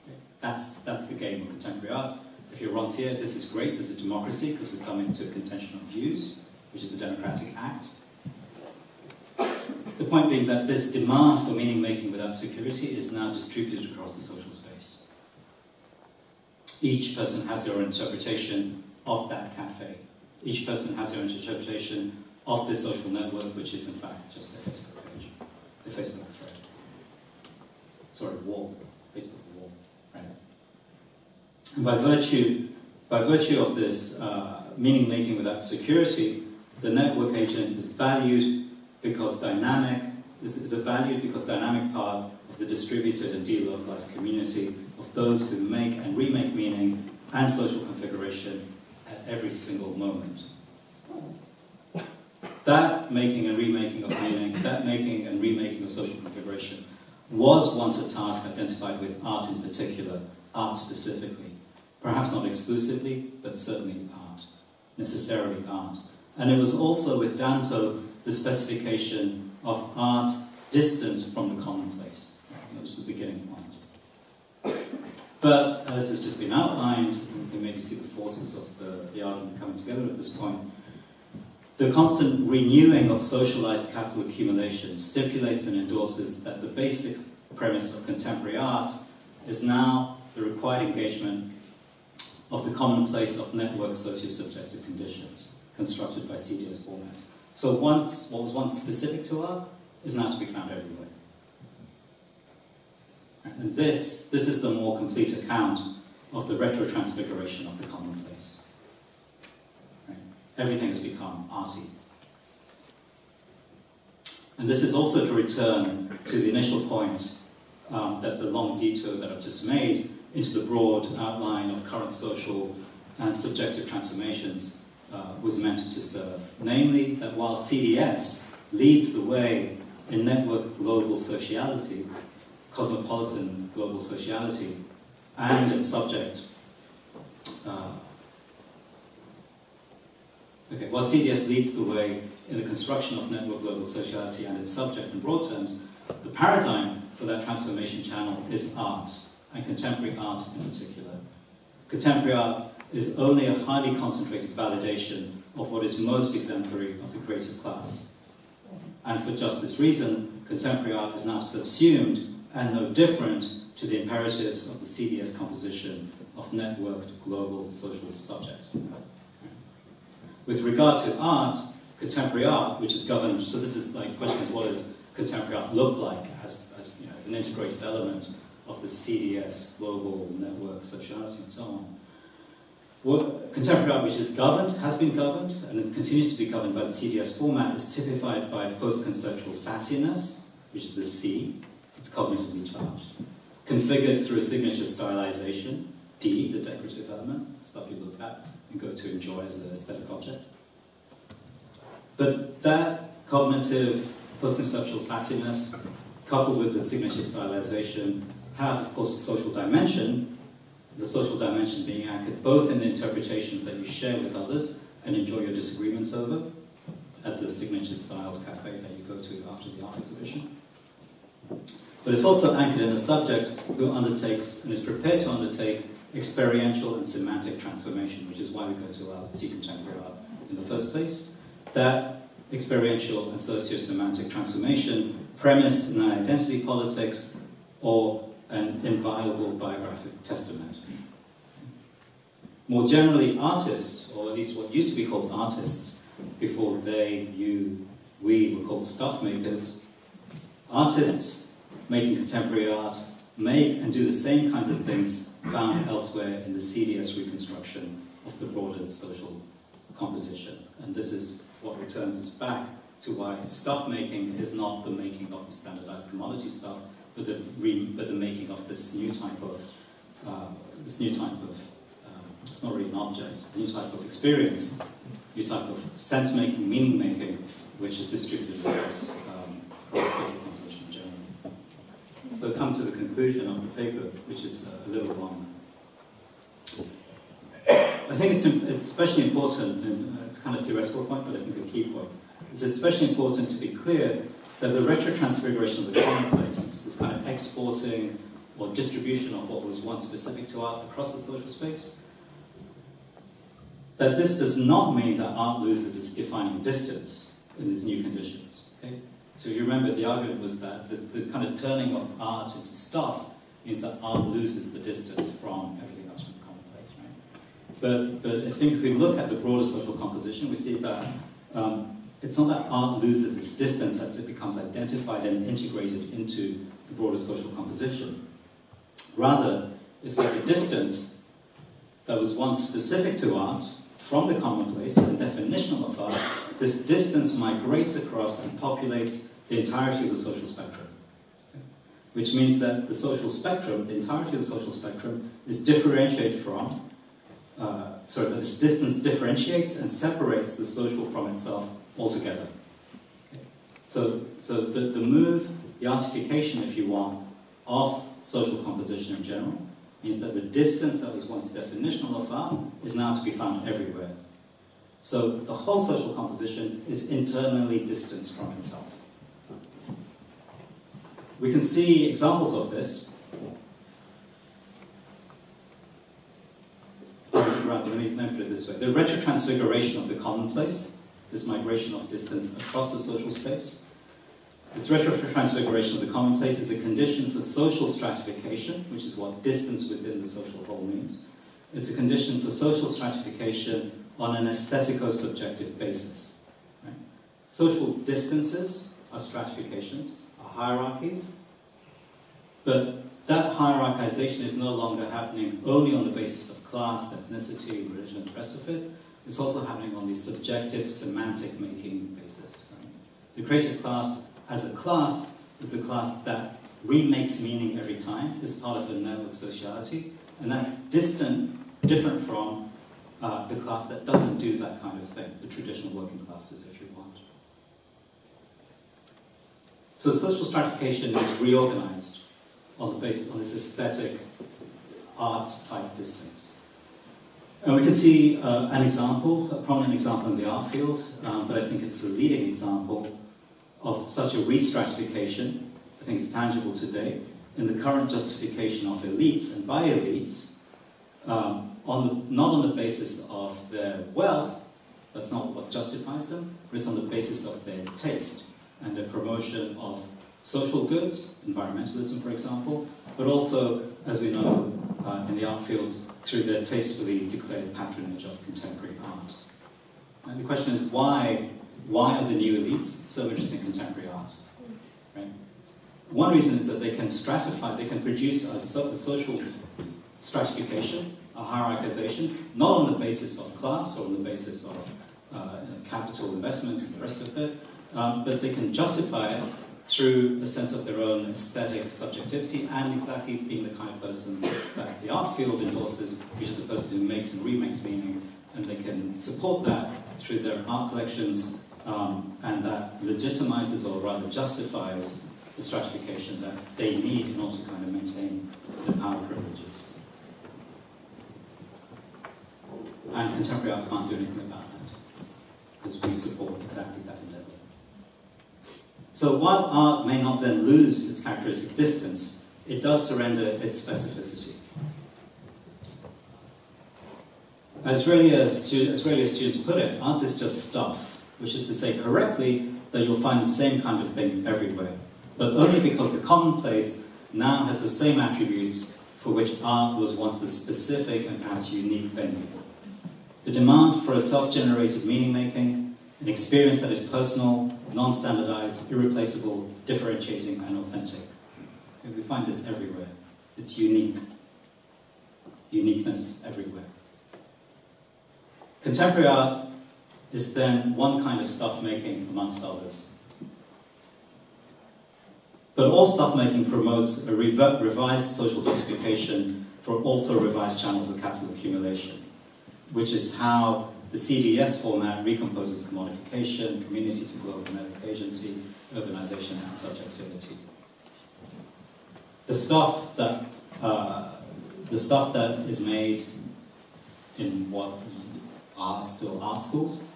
Okay? That's the game of contemporary art. If you're Rancière, this is great, this is democracy, because we come into a contention of views, which is the democratic act. The point being that this demand for meaning-making without security is now distributed across the social space. Each person has their own interpretation of that cafe. Each person has their own interpretation of this social network, which is in fact just the Facebook page, the Facebook thread. Sorry, wall, Facebook wall, right? And by virtue of this meaning making without security, the network agent is valued because is a valued because dynamic part of the distributed and delocalized community of those who make and remake meaning and social configuration at every single moment. That making and remaking of meaning, that making and remaking of social configuration was once a task identified with art in particular, art specifically. Perhaps not exclusively, but certainly art, necessarily art. And it was also with Danto the specification of art distant from the commonplace. That was the beginning point. But as has just been outlined, we can maybe see the forces of the argument coming together at this point. The constant renewing of socialized capital accumulation stipulates and endorses that the basic premise of contemporary art is now the required engagement of the commonplace of network socio-subjective conditions constructed by CDS formats. So what was once specific to art is now to be found everywhere. And this is the more complete account of the retro-transfiguration of the commonplace. Right? Everything has become arty. And this is also to return to the initial point that the long detour that I've just made into the broad outline of current social and subjective transformations was meant to serve. Namely, that while CDS leads the way in network global sociality, cosmopolitan global sociality, and its subject, while CDS leads the way in the construction of network global sociality and its subject in broad terms, the paradigm for that transformation channel is art, and contemporary art in particular. Contemporary art is only a highly concentrated validation of what is most exemplary of the creative class. And for just this reason, contemporary art is now subsumed and no different to the imperatives of the CDS composition of networked global social subject. With regard to art, contemporary art, which is governed, so this is like, the question is, what does contemporary art look like as an integrated element of the CDS global network sociality and so on? Well, contemporary art, which is governed, has been governed, and it continues to be governed by the CDS format, is typified by post-conceptual sassiness, which is the C, it's cognitively charged, configured through a signature stylization, D, the decorative element, stuff you look at and go to enjoy as an aesthetic object. But that cognitive post-conceptual sassiness, coupled with the signature stylization, have, of course, a social dimension, the social dimension being anchored both in the interpretations that you share with others and enjoy your disagreements over at the signature-styled cafe that you go to after the art exhibition. But it's also anchored in a subject who undertakes and is prepared to undertake experiential and semantic transformation, which is why we go to art and see contemporary art in the first place. That experiential and socio-semantic transformation premised in an identity politics or an inviolable biographic testament. More generally, artists, or at least what used to be called artists, before they, you, we were called stuff makers, artists making contemporary art make and do the same kinds of things found elsewhere in the CDS reconstruction of the broader social composition. And this is what returns us back to why stuff making is not the making of the standardized commodity stuff, but the making of this new type of it's not really an object, a new type of experience, new type of sense-making, meaning-making, which is distributed across social composition in general. So come to the conclusion of the paper, which is a little long. I think it's especially important, and it's kind of a theoretical point, but I think a key point. It's especially important to be clear that the retro-transfiguration of the commonplace, this kind of exporting or distribution of what was once specific to art across the social space, that this does not mean that art loses its defining distance in these new conditions. Okay? So if you remember, the argument was that the kind of turning of art into stuff means that art loses the distance from everything else from the commonplace, right? But I think if we look at the broader social composition, we see that it's not that art loses its distance as it becomes identified and integrated into the broader social composition. Rather, it's that the distance that was once specific to art from the commonplace and definitional of art, this distance migrates across and populates the entirety of the social spectrum. Which means that the social spectrum, the entirety of the social spectrum, is differentiated from, that this distance differentiates and separates the social from itself altogether. Okay. So the move, the artification, if you want, of social composition in general, means that the distance that was once definitional of art is now to be found everywhere. So the whole social composition is internally distanced from itself. We can see examples of this. Rather, let me put it this way. The retro-transfiguration of the commonplace, this migration of distance across the social space, this retro-transfiguration of the commonplace is a condition for social stratification, which is what distance within the social whole means. It's a condition for social stratification on an aesthetico-subjective basis. Right? Social distances are stratifications, are hierarchies, but that hierarchization is no longer happening only on the basis of class, ethnicity, religion, and the rest of it. It's also happening on the subjective, semantic-making basis. Right? The creative class, as a class, is the class that remakes meaning every time, is part of a network sociality, and that's different from the class that doesn't do that kind of thing, the traditional working classes, if you want. So social stratification is reorganized on the basis on this aesthetic art type distance. And we can see an example, a prominent example in the art field, but I think it's a leading example of such a re-stratification. I think it's tangible today in the current justification of elites, and by elites, not on the basis of their wealth, that's not what justifies them, but it's on the basis of their taste and their promotion of social goods, environmentalism for example, but also, as we know in the art field, through their tastefully declared patronage of contemporary art. And the question is, why are the new elites so interested in contemporary art? Right? One reason is that they can stratify, they can produce a social stratification, a hierarchization, not on the basis of class or on the basis of capital investments and the rest of it, but they can justify it through a sense of their own aesthetic subjectivity and exactly being the kind of person that the art field endorses, which is the person who makes and remakes meaning, and they can support that through their art collections, and that legitimizes or rather justifies the stratification that they need in order to kind of maintain their power privileges. And contemporary art can't do anything about that, because we support exactly that endeavor. So while art may not then lose its characteristic distance, it does surrender its specificity. As earlier students put it, art is just stuff, which is to say correctly that you'll find the same kind of thing everywhere, but only because the commonplace now has the same attributes for which art was once the specific and perhaps unique venue. The demand for a self-generated meaning-making, an experience that is personal, non-standardized, irreplaceable, differentiating, and authentic. We find this everywhere. It's unique. Uniqueness everywhere. Contemporary art is then one kind of stuff-making amongst others. But all stuff-making promotes a revised social justification for also revised channels of capital accumulation, which is how the CDS format recomposes commodification, community to global network agency, urbanization, and subjectivity. The stuff that is made in what are still art schools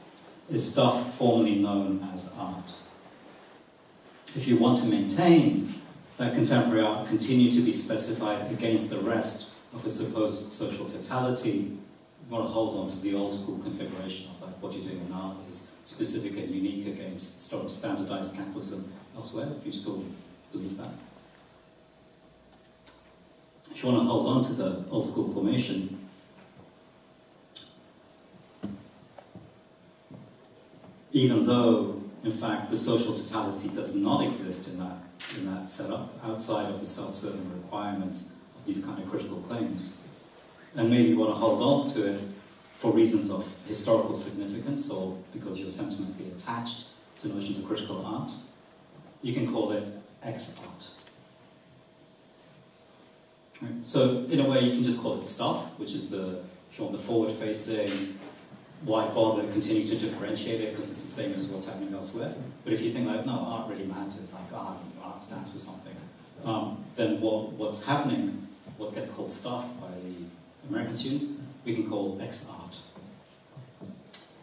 is stuff formerly known as art. If you want to maintain that contemporary art continue to be specified against the rest of a supposed social totality, you want to hold on to the old school configuration of like what you're doing in art is specific and unique against standardized capitalism elsewhere, if you still believe that. If you want to hold on to the old school formation, even though, in fact, the social totality does not exist in that setup, outside of the self-serving requirements of these kind of critical claims. And maybe you want to hold on to it for reasons of historical significance or because you're sentimentally attached to notions of critical art. You can call it ex-art. Right. So, in a way, you can just call it stuff, which is the forward-facing, why bother continuing to differentiate it because it's the same as what's happening elsewhere. But if you think like, no, art really matters, like art stands for something, then what's happening, what gets called stuff by the American students, we can call ex-art.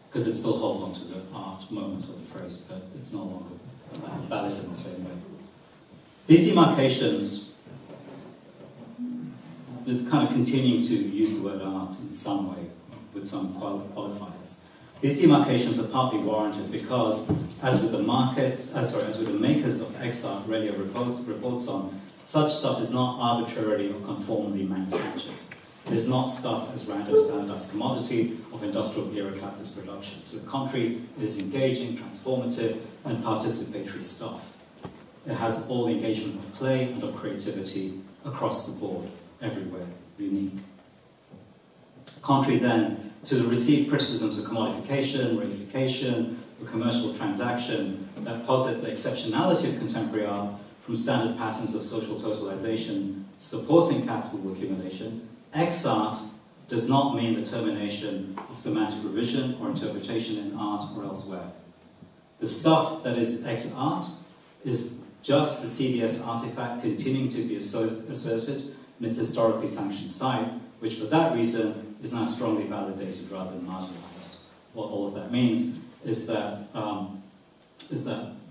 Because it still holds on to the art moment of the phrase, but it's no longer valid in the same way. These demarcations, they're kind of continuing to use the word art in some way, with some qualifiers. These demarcations are partly warranted because, as with the makers of ex-art Relio reports on, such stuff is not arbitrarily or conformally manufactured. It is not stuff as random standardized commodity of industrial era capitalist production. To the contrary, it is engaging, transformative, and participatory stuff. It has all the engagement of play and of creativity across the board, everywhere, unique. Contrary then to the received criticisms of commodification, reification, the commercial transaction that posit the exceptionality of contemporary art from standard patterns of social totalization supporting capital accumulation, ex-art does not mean the termination of semantic revision or interpretation in art or elsewhere. The stuff that is ex-art is just the CDS artifact continuing to be asserted in its historically sanctioned site, which for that reason is now strongly validated rather than marginalized. What all of that means is that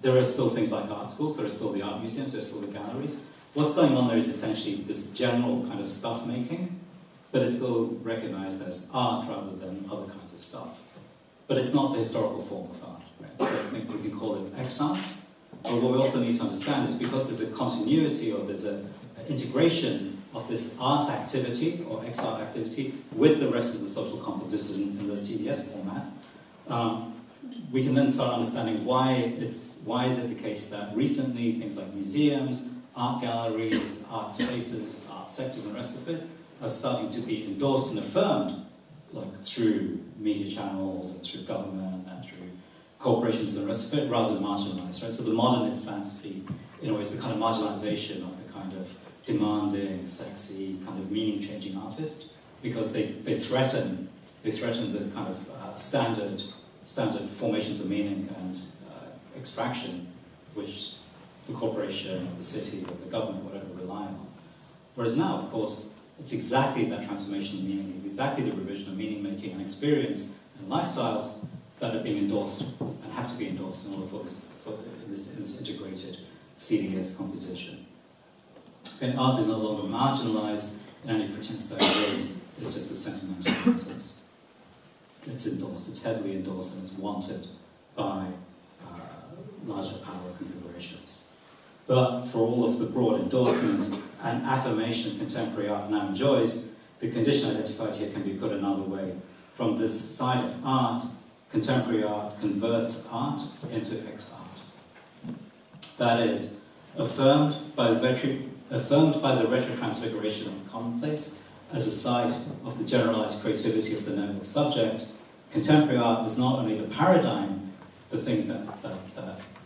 there are still things like art schools, there are still the art museums, there are still the galleries. What's going on there is essentially this general kind of stuff making, but it's still recognized as art rather than other kinds of stuff. But it's not the historical form of art, right? So I think we can call it ex-art. But what we also need to understand is because there's a continuity or there's an integration of this art activity or ex-art activity with the rest of the social composition in the CDS format, we can then start understanding why is it the case that recently things like museums, art galleries, art spaces, art sectors and the rest of it are starting to be endorsed and affirmed like through media channels and through government and through corporations and the rest of it rather than marginalized, right? So the modernist fantasy, in a way, is the kind of marginalization of the kind of demanding, sexy, kind of meaning-changing artist because they threaten the kind of standard formations of meaning and extraction which the corporation or the city or the government, whatever, rely on. Whereas now, of course, it's exactly that transformation of meaning, exactly the revision of meaning-making and experience and lifestyles that are being endorsed and have to be endorsed in order for this integrated CDS composition. And art is no longer marginalized in any pretense that it is. It's just a sentimental nonsense. It's endorsed, it's heavily endorsed, and it's wanted by larger power configurations. But for all of the broad endorsement and affirmation contemporary art now enjoys, the condition identified here can be put another way. From this side of art, contemporary art converts art into ex-art. That is, affirmed by the retro-transfiguration of the commonplace as a site of the generalized creativity of the network subject, contemporary art is not only the paradigm, the thing that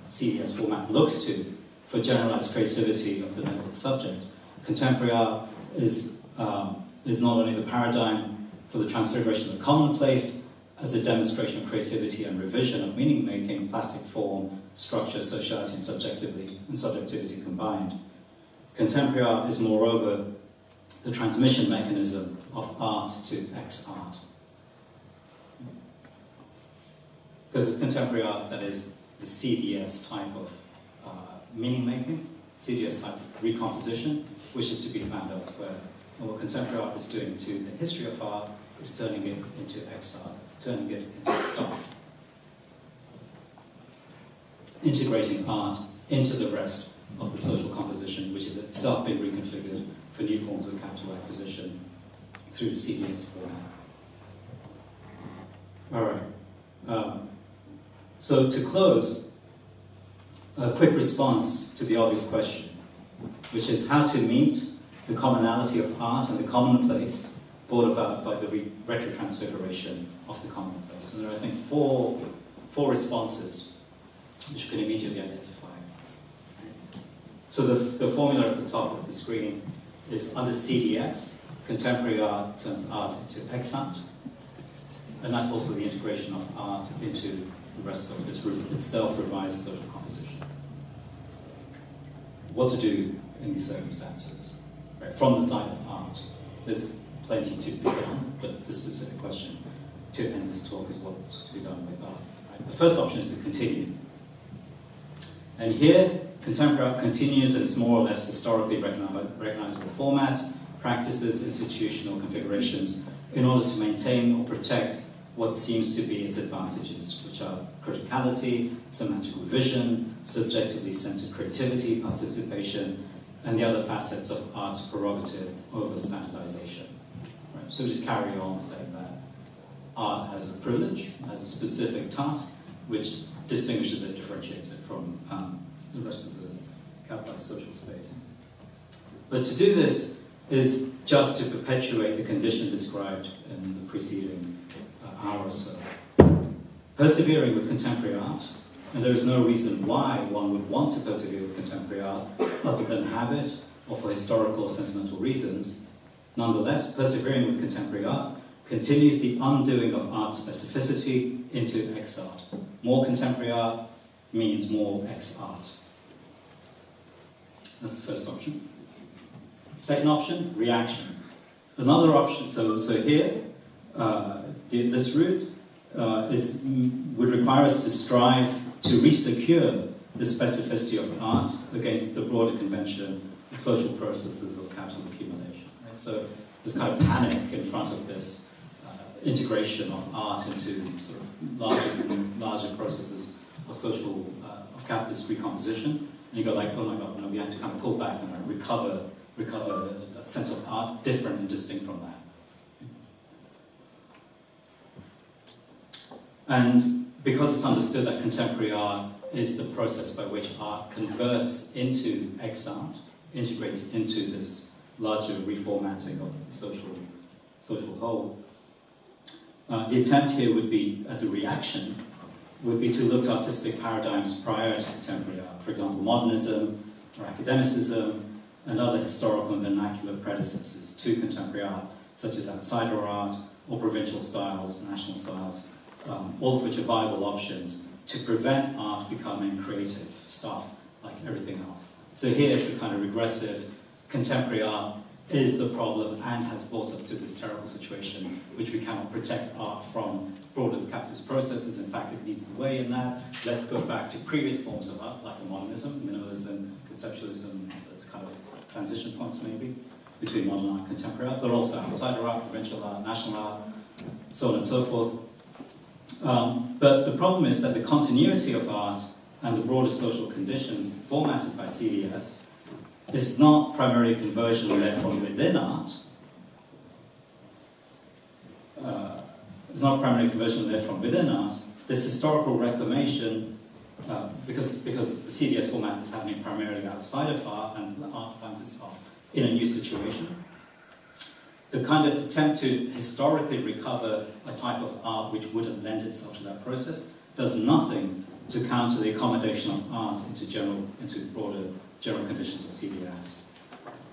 CDS format looks to for generalized creativity of the network subject. Contemporary art is not only the paradigm for the transfiguration of the commonplace as a demonstration of creativity and revision of meaning-making, plastic form, structure, sociality, and subjectivity combined. Contemporary art is, moreover, the transmission mechanism of art to ex-art. Because it's contemporary art that is the CDS type of meaning-making, CDS type of recomposition, which is to be found elsewhere. And what contemporary art is doing to the history of art is turning it into ex-art, turning it into stuff. Integrating art into the rest of the social composition, which is itself being reconfigured for new forms of capital acquisition through the CDS format. All right. So to close, a quick response to the obvious question, which is how to meet the commonality of art and the commonplace brought about by the retro-transfiguration of the commonplace. And there are, I think, four responses which you can immediately identify. So the formula at the top of the screen is under CDS, contemporary art turns art into extant, and that's also the integration of art into the rest of this itself revised social composition. What to do in these circumstances? Right, from the side of art, there's plenty to be done, but the specific question to end this talk is what's to be done with art. Right? The first option is to continue. And here, contemporary art continues in its more or less historically recognizable formats, practices, institutional configurations, in order to maintain or protect what seems to be its advantages, which are criticality, semantic revision, subjectively centered creativity, participation, and the other facets of art's prerogative over standardization. Right? So we just carry on saying that art has a privilege, has a specific task, which distinguishes it, differentiates it from the rest of the capitalized social space. But to do this is just to perpetuate the condition described in the preceding hour or so. Persevering with contemporary art, and there is no reason why one would want to persevere with contemporary art other than habit or for historical or sentimental reasons. Nonetheless, persevering with contemporary art continues the undoing of art specificity into X-art. More contemporary art means more X-art. That's the first option. Second option, reaction. Another option, so here, this route would require us to strive to resecure the specificity of art against the broader convention of social processes of capital accumulation. Right? So there's kind of panic in front of this integration of art into sort of larger processes of social, of capitalist recomposition. And you go like, oh my God, no, we have to kind of pull back and recover a sense of art different and distinct from that. And because it's understood that contemporary art is the process by which art converts into X-art, integrates into this larger reformatting of the social whole, the attempt here would be, as a reaction, would be to look to artistic paradigms prior to contemporary art. For example, modernism or academicism and other historical and vernacular predecessors to contemporary art, such as outsider art or provincial styles, national styles, all of which are viable options to prevent art becoming creative stuff like everything else. So here it's a kind of regressive, contemporary art is the problem and has brought us to this terrible situation which we cannot protect art from broader capitalist processes. In fact, it leads the way in that. Let's go back to previous forms of art, like modernism, minimalism, conceptualism, as kind of transition points maybe, between modern art and contemporary art, but also outsider art, provincial art, national art, so on and so forth. But the problem is that the continuity of art and the broader social conditions formatted by CDS is not primarily conversion led from within art. It's not primarily conversion led from within art. This historical reclamation, because the CDS format is happening primarily outside of art, and the art finds itself in a new situation. The kind of attempt to historically recover a type of art which wouldn't lend itself to that process does nothing to counter the accommodation of art into broader general conditions of CDS.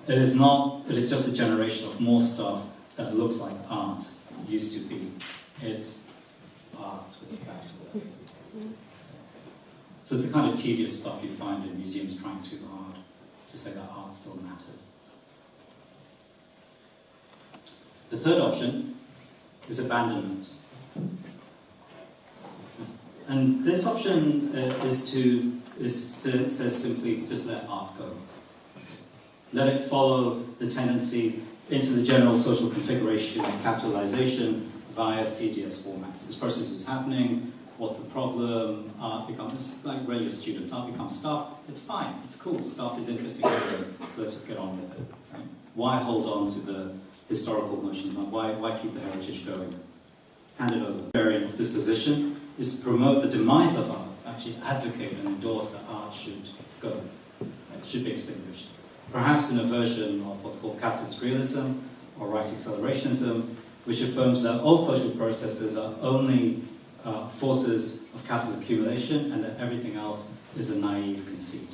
It is just a generation of more stuff that looks like art used to be. It's art with a capital A. So it's the kind of tedious stuff you find in museums trying too hard to say that art still matters. The third option is abandonment. And this option says simply, just let art go. Let it follow the tendency into the general social configuration of capitalization via CDS formats. This process is happening. What's the problem? Art becomes, like regular students, art becomes stuff. It's fine, it's cool, stuff is interesting, so let's just get on with it. Right? Why hold on to the historical notions? Why keep the heritage going? Hand it over. Variant of this position is to promote the demise of art, actually advocate and endorse that art should go, should be extinguished. Perhaps in a version of what's called capitalist realism or right accelerationism, which affirms that all social processes are only forces of capital accumulation and that everything else is a naive conceit.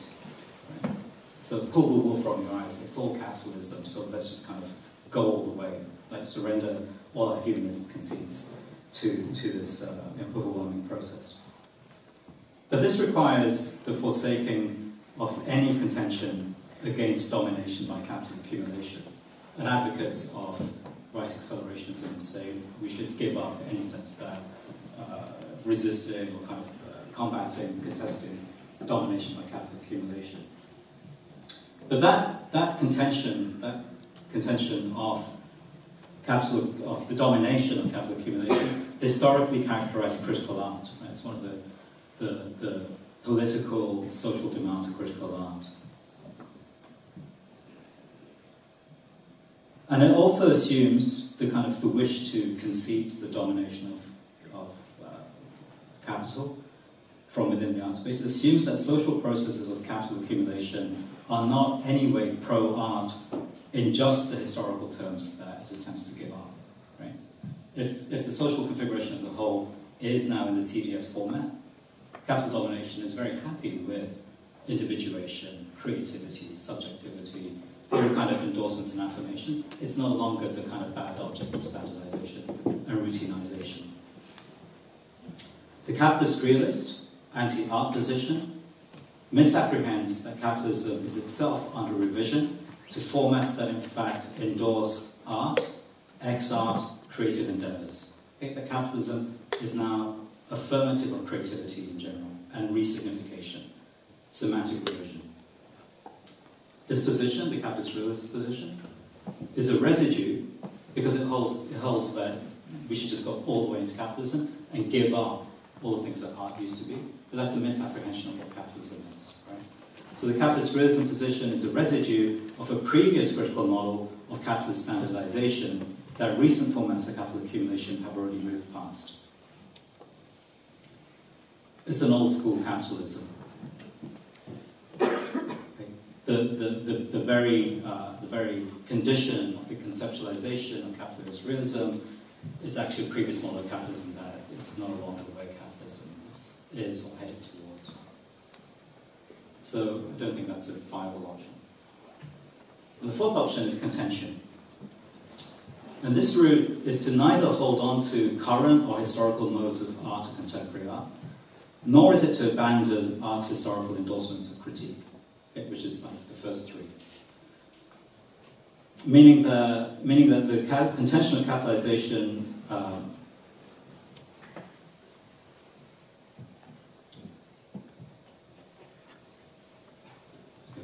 Right? So pull the wool from your eyes, it's all capitalism, so let's just kind of go all the way. Let's surrender all our humanist conceits to this overwhelming process. But this requires the forsaking of any contention against domination by capital accumulation. And advocates of right accelerationism say we should give up any sense that resisting or kind of combating, contesting domination by capital accumulation. But that contention of the domination of capital accumulation historically characterized critical art. Right? It's one of the political, social demands of critical art. And it also assumes the wish to concede the domination of capital from within the art space. It assumes that social processes of capital accumulation are not anyway pro-art in just the historical terms that it attempts to give up. Right? If the social configuration as a whole is now in the CDS format, capital domination is very happy with individuation, creativity, subjectivity, all kind of endorsements and affirmations. It's no longer the kind of bad object of standardization and routinization. The capitalist realist, anti-art position, misapprehends that capitalism is itself under revision to formats that in fact endorse art, ex-art, creative endeavors. Okay, that capitalism is now affirmative of creativity in general and resignification, semantic revision. This position, the capitalist realist position, is a residue because it holds that we should just go all the way into capitalism and give up all the things that art used to be. But that's a misapprehension of what capitalism is. Right? So the capitalist realism position is a residue of a previous critical model of capitalist standardization that recent formats of capital accumulation have already moved past. It's an old school capitalism. The very condition of the conceptualization of capitalist realism is actually a previous model of capitalism that is no longer the way capitalism is or headed towards. So I don't think that's a viable option. And the fourth option is contention. And this route is to neither hold on to current or historical modes of art or contemporary art, nor is it to abandon art's historical endorsements of critique, okay, which is like the first three. Meaning that the contention of capitalization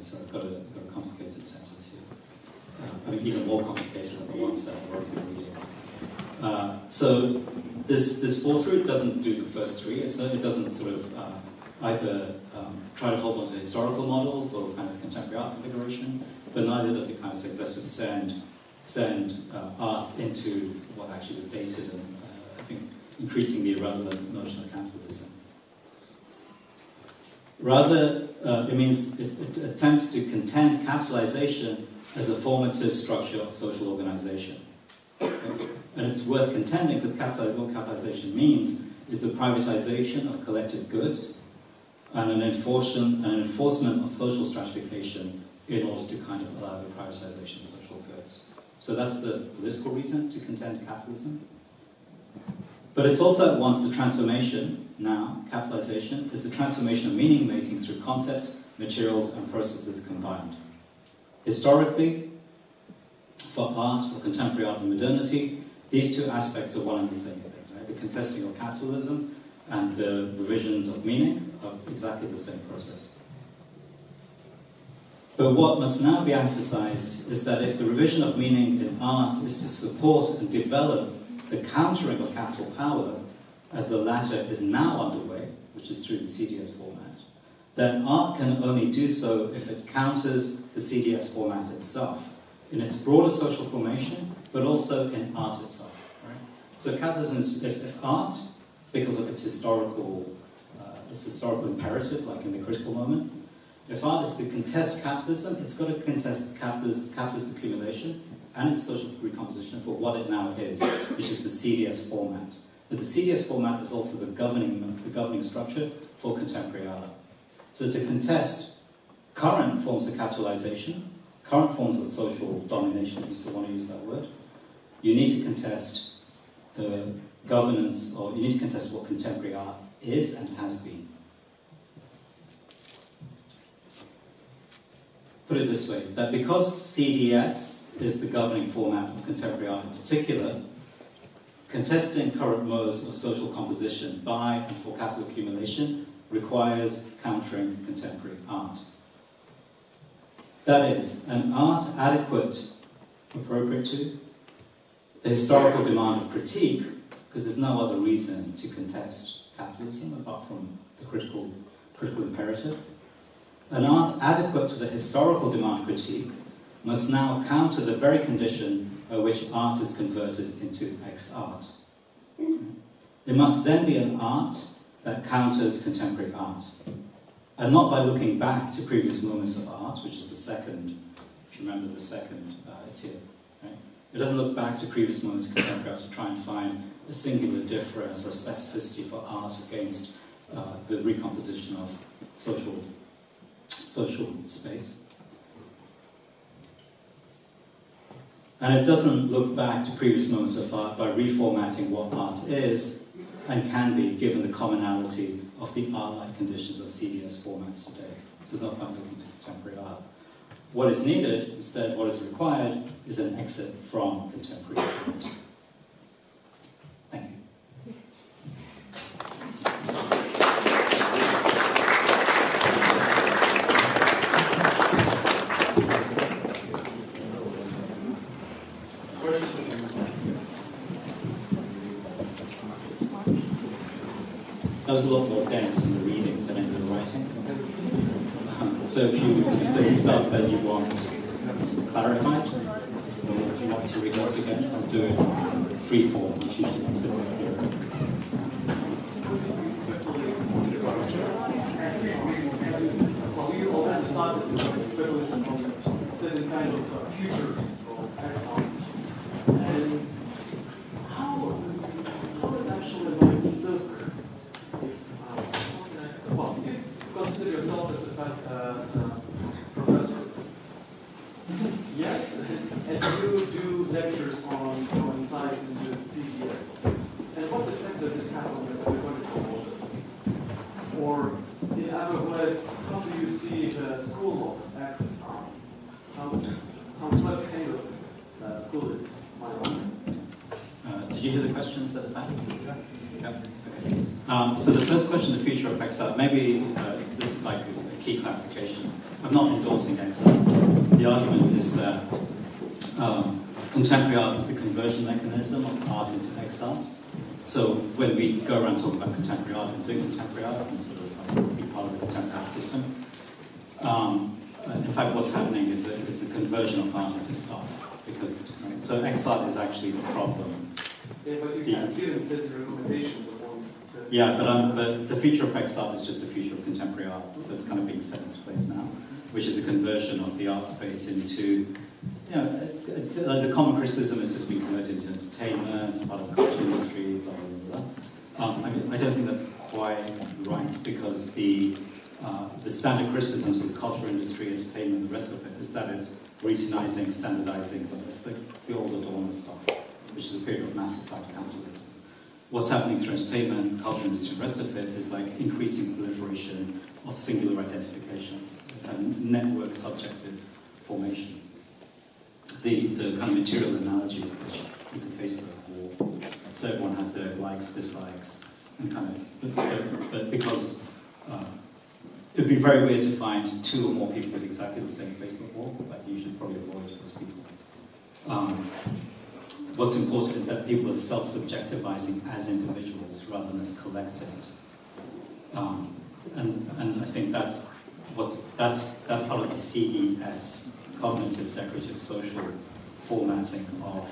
so I've got a complicated sentence here. I mean, even more complicated than the ones that I've already been reading. So this fourth route doesn't do the first three. It doesn't sort of either try to hold on to historical models or kind of contemporary art configuration, but neither does it kind of say, let's just send art into what actually is a dated and, I think, increasingly irrelevant notion of capitalism. Rather, it means it attempts to contend capitalization as a formative structure of social organization. Okay? And it's worth contending because what capitalization means is the privatization of collective goods and an enforcement of social stratification in order to kind of allow the privatization of social goods. So that's the political reason to contend capitalism. But it's also at once the transformation, now, capitalization, is the transformation of meaning-making through concepts, materials, and processes combined. Historically, for art, or contemporary art and modernity, these two aspects are one and the same thing. Right? The contesting of capitalism and the revisions of meaning are exactly the same process. But what must now be emphasized is that if the revision of meaning in art is to support and develop the countering of capital power, as the latter is now underway, which is through the CDS format, then art can only do so if it counters the CDS format itself, in its broader social formation, but also in art itself. Right? So capitalism is, if art because of its historical imperative, like in the critical moment. If art is to contest capitalism, it's got to contest capitalist accumulation and its social recomposition for what it now is, which is the CDS format. But the CDS format is also the governing structure for contemporary art. So to contest current forms of capitalization, current forms of social domination, if you still want to use that word, you need to contest the governance, or you need to contest what contemporary art is and has been. Put it this way, that because CDS is the governing format of contemporary art in particular, contesting current modes of social composition by and for capital accumulation requires countering contemporary art. That is, an art adequate, appropriate to, the historical demand of critique, because there's no other reason to contest capitalism apart from the critical imperative. An art adequate to the historical demand of critique must now counter the very condition by which art is converted into ex-art. It must then be an art that counters contemporary art, and not by looking back to previous moments of art, which is the second, if you remember the second, it's here. Right? It doesn't look back to previous moments of contemporary art to try and find a singular difference or a specificity for art against the recomposition of social space. And it doesn't look back to previous moments of art by reformatting what art is and can be, given the commonality of the art-like conditions of CDS formats today. So there's no point looking to contemporary art. What is needed, instead, what is required, is an exit from contemporary art. Thank you. That was a lot more dense in the reading than in the writing. So if there's stuff that you want clarified, or you want to read this again, I'll do it free form, which usually makes it more clear. Well, we already started with speculation from certain kind of futures or exile. And how it actually might look. Well, you consider yourself as a professor. Yes, and you do lectures on insights into CDS. And what effect does it have on the pedagogical model? Or, in other words, how do you see the school of X art? What kind of school it might be? Did you hear the questions at the back? Yeah. Okay. So the first question, the future of X art, maybe this is like a key clarification. I'm not endorsing X art. The argument is that contemporary art is the conversion mechanism of art into X art. So when we go around talking about contemporary art and doing contemporary art and sort of be part of the contemporary art system, in fact what's happening is the conversion of art into stuff. Because, right, so X art is actually the problem. Yeah, but you can give certain recommendations upon. Yeah, but the future of X art is just the future of contemporary art. So it's kind of being set into place now, which is a conversion of the art space into, you know, the common criticism is just being converted into entertainment, part of the culture industry, blah, blah, blah. I don't think that's quite right, because the standard criticisms of the culture industry, entertainment, the rest of it, is that it's routinizing, standardizing, but it's the old Adorno stuff, which is a period of massified capitalism. What's happening through entertainment, culture industry, and the rest of it is like increasing proliferation of singular identifications and network subjective formation. The kind of material analogy of which is the Facebook war. So everyone has their likes, dislikes, and kind of, but because it'd be very weird to find two or more people with exactly the same Facebook wall. Like, you should probably avoid those people. What's important is that people are self-subjectivizing as individuals rather than as collectives. And I think that's part of the CDS, cognitive, decorative, social formatting of,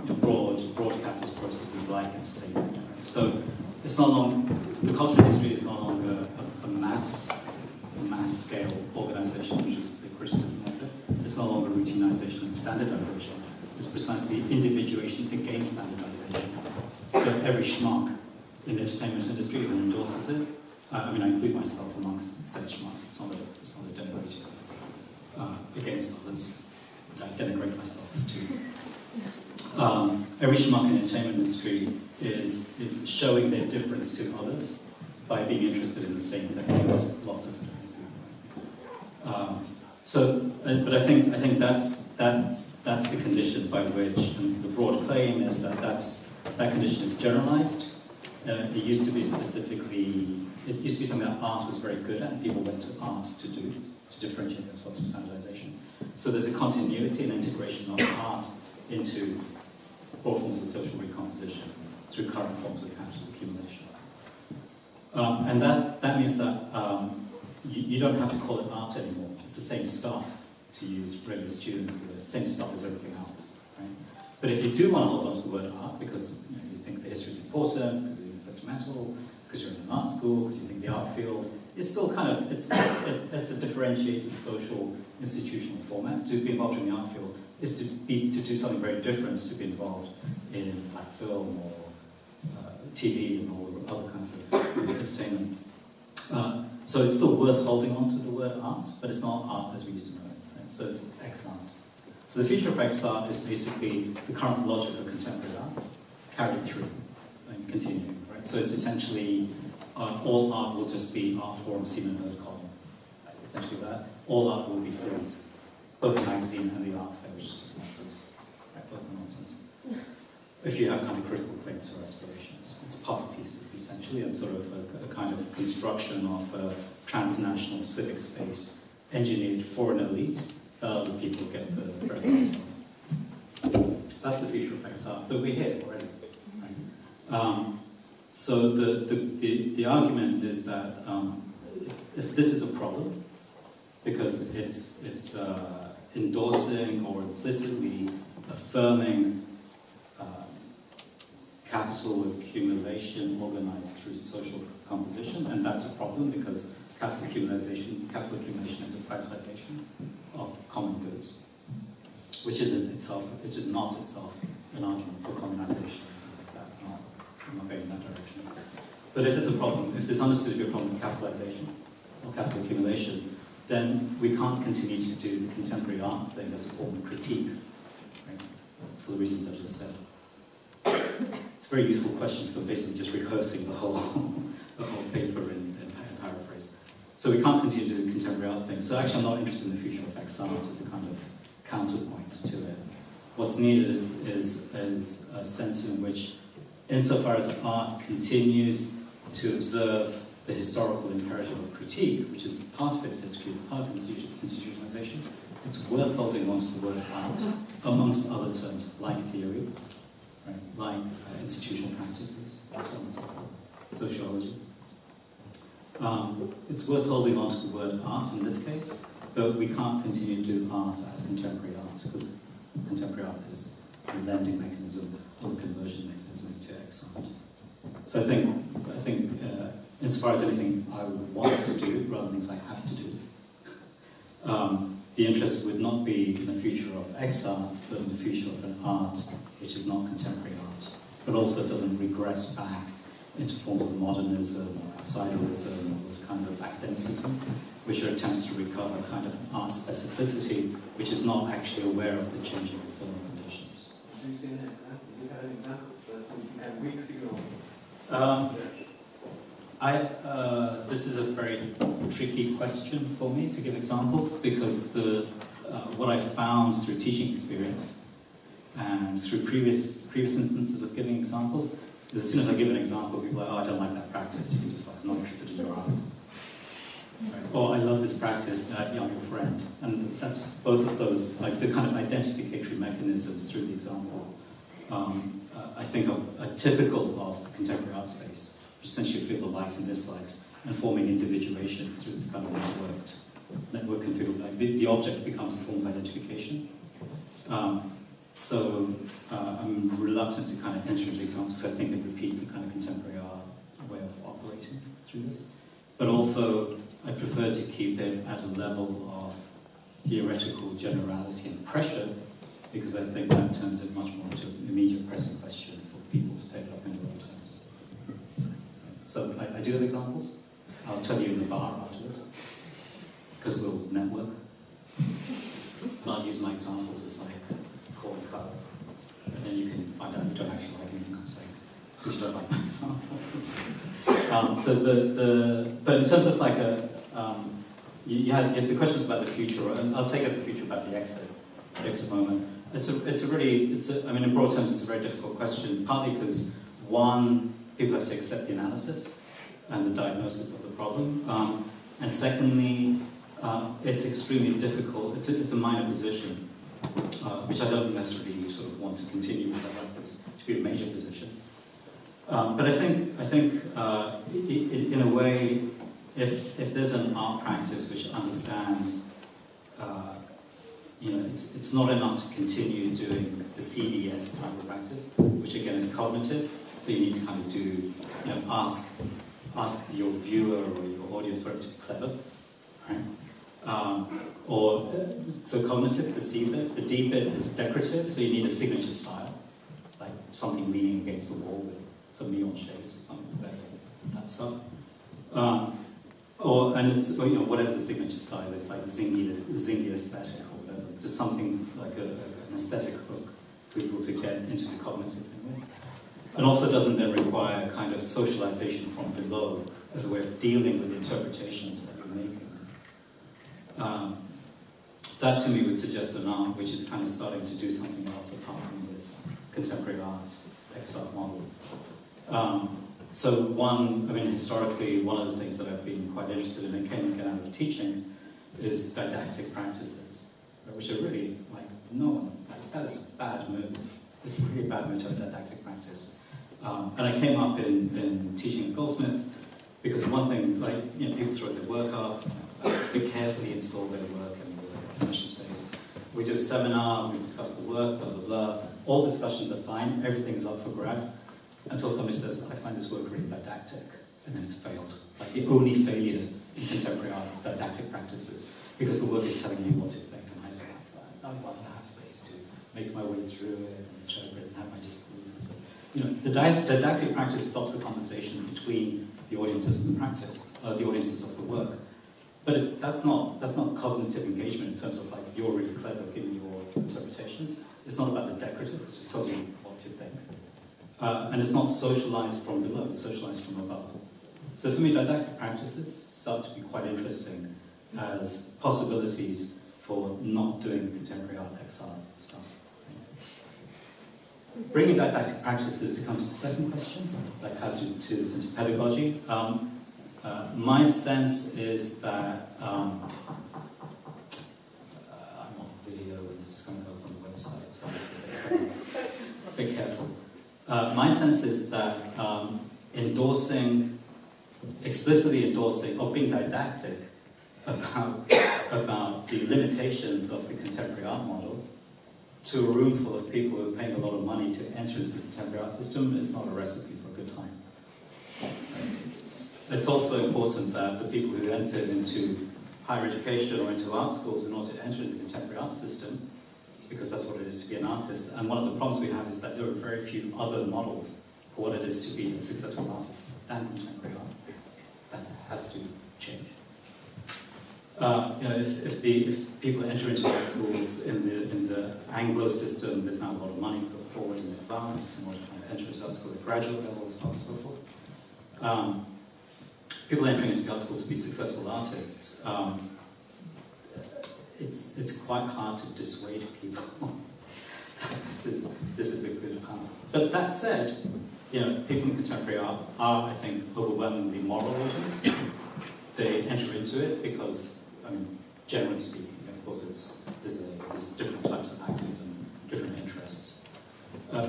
you know, broad capitalist processes like entertainment. So it's no longer, the cultural industry is no longer a mass scale organization, which is the criticism of it. It's no longer routinization and standardization. It's precisely individuation against standardization. So every schmuck in the entertainment industry who endorses it, I mean, I include myself amongst said schmucks. It's not a denigrating against others. I denigrate myself too. Every schmuck in the entertainment industry is showing their difference to others by being interested in the same thing as lots of different people. But I think that's the condition by which, and the broad claim is that condition is generalized. It used to be something that art was very good at, and people went to art to differentiate themselves from standardization. So there's a continuity and integration of art into all forms of social recomposition through current forms of capital accumulation. And that means that you don't have to call it art anymore. It's the same stuff, to use regular students, the same stuff as everything else. Right? But if you do want to hold on to the word art because you think the history is important, because you're sentimental, because you're in an art school, because you think the art field is still kind of, it's a differentiated social institutional format. To be involved in the art field is to do something very different to be involved in like film or TV and all the other kinds of entertainment. So it's still worth holding on to the word art, but it's not art as we used to know it. Right? So it's ex-art. So the future of ex-art is basically the current logic of contemporary art carried through and continuing. Right? So it's essentially all art will just be art form, seen in third column. Right? Essentially that. All art will be freeze. Both the magazine and the art fair, which is just nonsense. Right? Both are nonsense. If you have kind of critical claims or aspirations. It's puff pieces, essentially, and sort of a kind of construction of a transnational civic space engineered for an elite that other people get the breadcrumbs on. That's the future of ex-art, but we're here already. Right? So the argument is that if this is a problem, because it's endorsing or implicitly affirming capital accumulation organized through social composition, and that's a problem because capital accumulation is a privatization of common goods, which is not itself an argument for communization. I'm not going in that direction. But if it's a problem, if there's understood to be a problem with capitalization or capital accumulation, then we can't continue to do the contemporary art thing as a form of critique, right? For the reasons I just said. It's a very useful question because I'm basically just rehearsing the whole paper in paraphrase. So we can't continue to do the contemporary art thing. So actually I'm not interested in the future of ex-art as a kind of counterpoint to it. What's needed is a sense in which, insofar as art continues to observe the historical imperative of critique, which is part of its history, part of its institutionalization, it's worth holding on to the word art, amongst other terms like theory, right, like institutional practices, so on and so forth, sociology. It's worth holding on to the word art in this case, but we can't continue to do art as contemporary art, because contemporary art is the lending mechanism or the conversion mechanism to ex-art. So I think insofar as anything I would want to do, rather than things I have to do, the interest would not be in the future of ex-art, but in the future of an art which is not contemporary art, but also doesn't regress back into forms of modernism or outsiderism or this kind of academicism, which are attempts to recover a kind of art specificity, which is not actually aware of the changing external conditions. Do you see an example? Do you have an example that have weak signals? This is a very tricky question for me to give examples, because what I found through teaching experience and through previous instances of giving examples is as soon as I give an example, people are like, oh, I don't like that practice. You can just like, I'm not interested in your art. Right? Or I love this practice, I'm your friend. And that's both of those, like the kind of identificatory mechanisms through the example, I think are typical of contemporary art space. Essentially feel the likes and dislikes and forming individuations through this kind of network configuration. Like the object becomes a form of identification. So I'm reluctant to kind of enter into examples because I think it repeats the kind of contemporary art way of operating through this. But also, I prefer to keep it at a level of theoretical generality and pressure, because I think that turns it much more into an immediate pressing question for people to take up in their own terms. So I do have examples. I'll tell you in the bar afterwards, because we'll network. And I'll use my examples as like calling cards. And then you can find out you don't actually like anything I'm saying, because you don't like my examples. But in terms of like you had the questions about the future, and I'll take as the future about the exit moment. I mean, in broad terms, it's a very difficult question, partly because, one, people have to accept the analysis and the diagnosis of the problem, and secondly, it's extremely difficult. It's a minor position, which I don't necessarily sort of want to continue with. I'd like this to be a major position. But I think in a way, if there's an art practice which understands, it's not enough to continue doing the CDS type of practice, which again is cognitive. So you need to kind of do, ask your viewer or your audience for it to be clever, right? So cognitive, the C bit. The D bit is decorative, so you need a signature style, like something leaning against the wall with some neon shades or something, that stuff. Whatever the signature style is, like zingy aesthetic or whatever, just something like an aesthetic hook for people to get into the cognitive thing with. And also doesn't then require kind of socialization from below as a way of dealing with the interpretations that you're making. That to me would suggest an art which is kind of starting to do something else apart from this contemporary art, X-art model. Historically, one of the things that I've been quite interested in, and came again out of teaching, is didactic practices, which are really, that is a bad move. It's a really bad move to a didactic practice. And I came up in teaching at Goldsmiths, because the one thing, people throw their work up, they carefully install their work in the exhibition space. We do a seminar, we discuss the work, blah, blah, blah. All discussions are fine, everything's up for grabs, until somebody says, I find this work really didactic, and then it's failed. Like the only failure in contemporary art is didactic practices, because the work is telling you what to think, and I don't like that. I want to have space to make my way through it, and interpret, and have my disagreements. So, the didactic practice stops the conversation between the audiences and the practice, the audiences of the work. But that's not cognitive engagement in terms of like, you're really clever giving your interpretations. It's not about the decorative, it just tells you what to think. And it's not socialized from below, it's socialized from above. So for me, didactic practices start to be quite interesting as possibilities for not doing contemporary art, X-art stuff. Bringing didactic practices to come to the second question, like how to do this into pedagogy. My sense is that I'm on video and this is going to go up on the website, so I'm a bit careful. My sense is that explicitly endorsing, or being didactic about the limitations of the contemporary art model to a room full of people who are paying a lot of money to enter into the contemporary art system is not a recipe for a good time. It's also important that the people who enter into higher education or into art schools in order to enter into the contemporary art system, because that's what it is to be an artist, and one of the problems we have is that there are very few other models for what it is to be a successful artist than contemporary art. That has to change. If people enter into art schools in the Anglo system, there's now a lot of money put forward in advance in order to kind of enter into art school at graduate level, so on and so forth. People entering into art school to be successful artists, it's quite hard to dissuade people. this is a good path. But that said, people in contemporary art are, I think, overwhelmingly moral agents. They enter into it because, generally speaking, of course, there's different types of actors and different interests.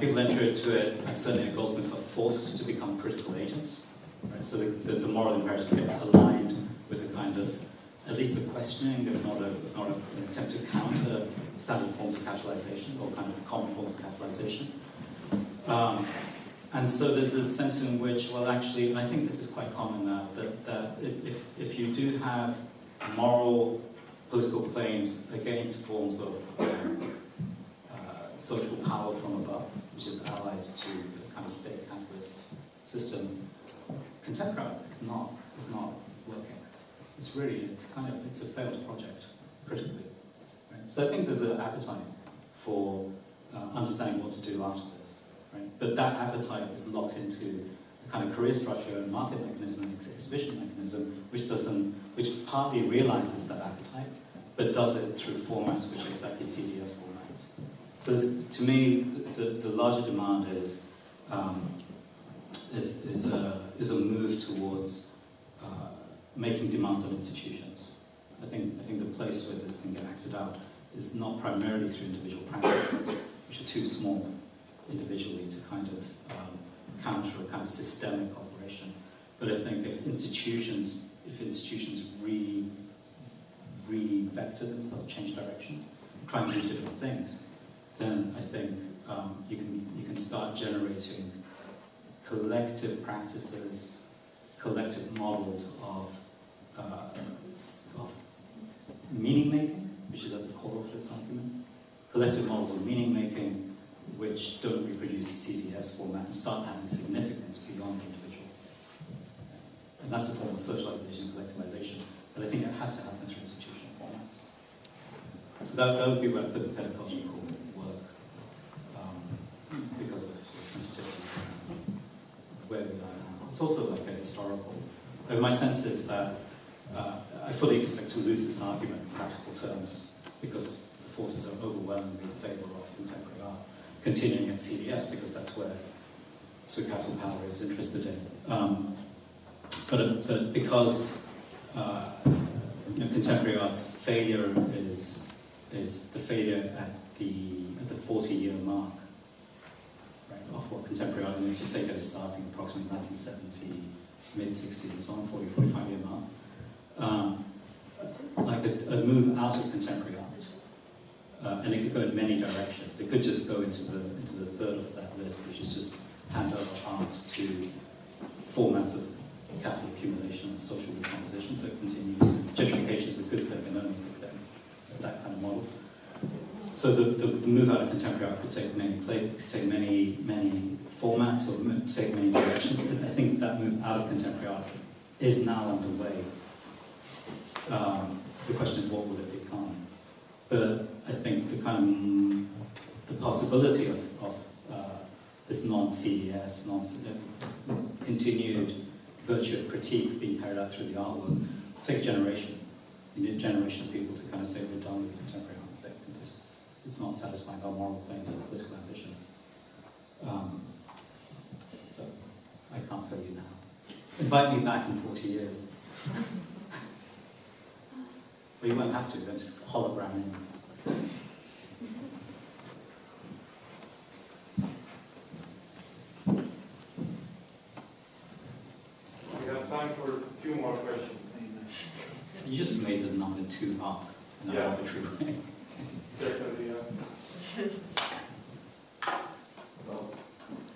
People enter into it, and certainly at Goldsmiths, are forced to become critical agents. Right? So the moral imperative gets aligned with a kind of, at least a questioning, if not an attempt to counter standard forms of capitalization or kind of common forms of capitalization. And so there's a sense in which, well, actually, and I think this is quite common now, that if you do have moral political claims against forms of social power from above, which is allied to the kind of state capitalist system, contemporary art is not working. It's a failed project, critically. Right? So I think there's an appetite for understanding what to do after this. Right? But that appetite is locked into a kind of career structure and market mechanism and exhibition mechanism, which partly realizes that appetite, but does it through formats which are exactly CDS formats. So to me, the larger demand is a move towards making demands on institutions. I think the place where this can get acted out is not primarily through individual practices, which are too small individually to kind of counter a kind of systemic operation. But I think if institutions re-vector themselves, change direction, try and do different things, then I think you can start generating collective practices, collective models of meaning making, which is at the core of this argument. Collective models of meaning making which don't reproduce a CDS format and start having significance beyond the individual. And that's a form of socialization, collectivization, but I think it has to happen through institutional formats. So that would be where I put the pedagogical work, because of sort of sensitivities where we are now. It's also like a historical. My sense is that I fully expect to lose this argument in practical terms because the forces are overwhelmingly in favour of contemporary art continuing at CDS because that's where capital power is interested in. But because contemporary art's failure is the failure at the 40-year mark, right, of what contemporary art, and if you take it as starting approximately 1970, mid-60s and so on, 45-year mark, like a move out of contemporary art, and it could go in many directions. It could just go into the third of that list, which is just hand over art to formats of capital accumulation and social recomposition. So it continues. Gentrification is a good thing and only a good thing, that kind of model. So the move out of contemporary art could take many formats or take many directions. I think that move out of contemporary art is now underway. The question is, what will it become? But I think the possibility of this non-CDS, continued virtue of critique being carried out through the artwork will take a generation. You need a generation of people to kind of say we're done with contemporary art. It's not satisfying our moral claims or political ambitions. So I can't tell you now. Invite me back in 40 years. Well, you won't have to. They'll just hologram in. We have time for 2 more questions. You just made the number 2 up in an arbitrary way. Definitely, yeah. Well,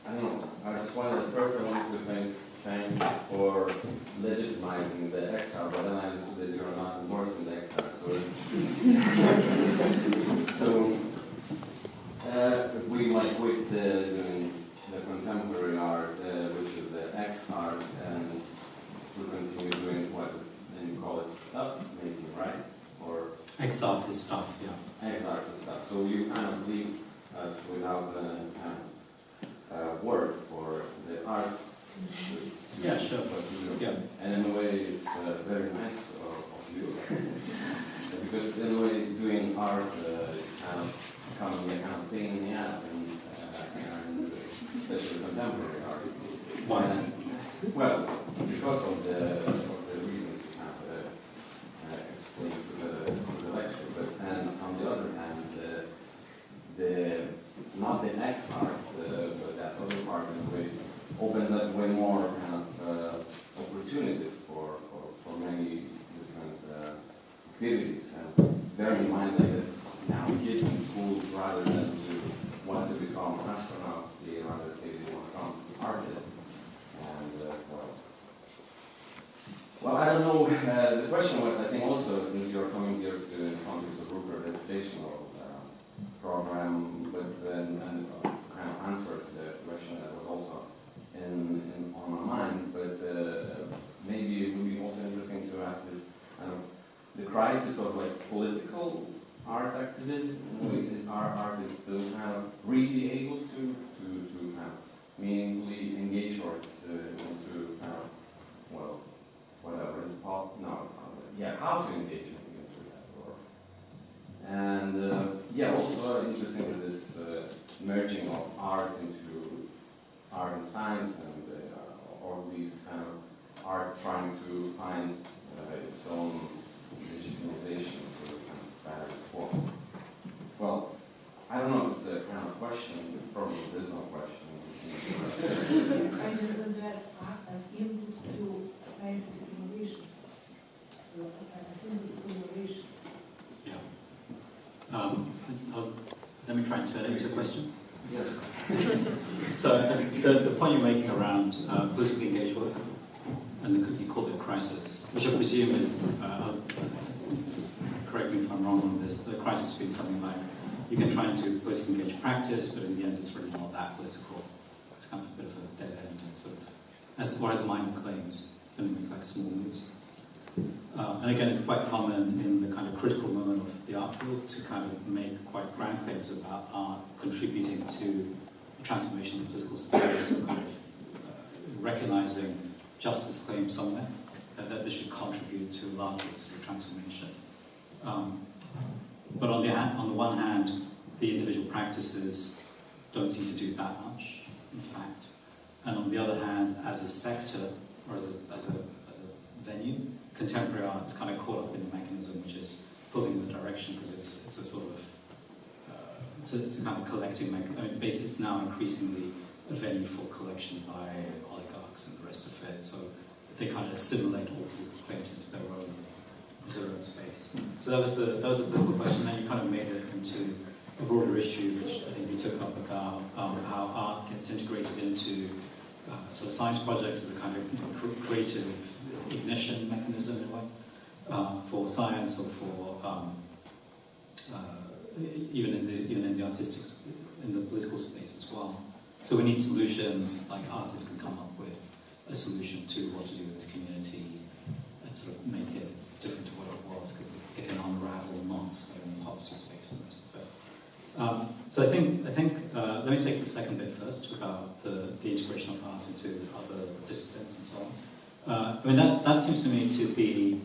I don't know. I just wanted first I wanted to thank for legitimizing the exile, but then I understood that you're not endorsing the exile. So if we like with doing the contemporary art, which is the X art, and we continue doing what is then you call it stuff making, right? Or X art is stuff, yeah. X art and stuff. So you kind of leave us without word for the art. Yeah, sure. Yeah. And in a way, it's very nice of you. Because in a way, doing art is kind of becoming a kind of pain in the ass, and especially contemporary art. Why? Well, because of the reasons you have explained to the lecture. And on the other hand, not the X art, but that other part in a way opens up way more kind of opportunities for many different activities. And bear in mind that now kids in schools, rather than to want to become astronauts, they rather say they want to become don't know, the question was, I think also, since you're coming here to the context of Rupert educational program, but then kind of answer to the question that was also on my mind, but maybe it would be also interesting to ask this kind of the crisis of like political art activism. Is our artists still kind of really able to kind of meaningfully engage or into kind of, well, whatever, in pop? No, it's not. Yeah, how to engage into that? And yeah, also interesting with this merging of art into art and science, and all these kind of art trying to find its own legitimization to kind of various forms. Well, I don't know if it's a kind of question. Probably there's no question. I just want to add art as input to scientific innovations. Let me try and turn it into a question. Yes. So the point you're making around politically engaged work, and you called it a crisis, which I presume is, correct me if I'm wrong on this, the crisis being something like, you can try and do politically engaged practice, but in the end it's really not that political. It's kind of a bit of a dead end, sort of, as mine claims, and make like small moves. And again, it's quite common in the kind of critical moment of the art field to kind of make quite grand claims about art contributing to the transformation of the political space, or kind of recognizing justice claims somewhere, that they should contribute to a larger sort of transformation. But on the one hand, the individual practices don't seem to do that much, in fact. And on the other hand, as a sector, or as a venue, contemporary art is kind of caught up in the mechanism which is pulling the direction, because it's a sort of it's a kind of collecting mechanism. I mean, basically, it's now increasingly a venue for collection by oligarchs and the rest of it. So they kind of assimilate all these claims into their own space. So that was the political question. Then you kind of made it into a broader issue, which I think you took up about how art gets integrated into sort of science projects as a kind of creative ignition mechanism in a way for science, or for even in the artistic, in the political space as well. So we need solutions, like artists can come up with a solution to what to do with this community and sort of make it different to what it was, because it can unravel knots that are in the policy space and the rest of it. So I think let me take the second bit first about the integration of art into other disciplines and so on. I mean, that seems to me to be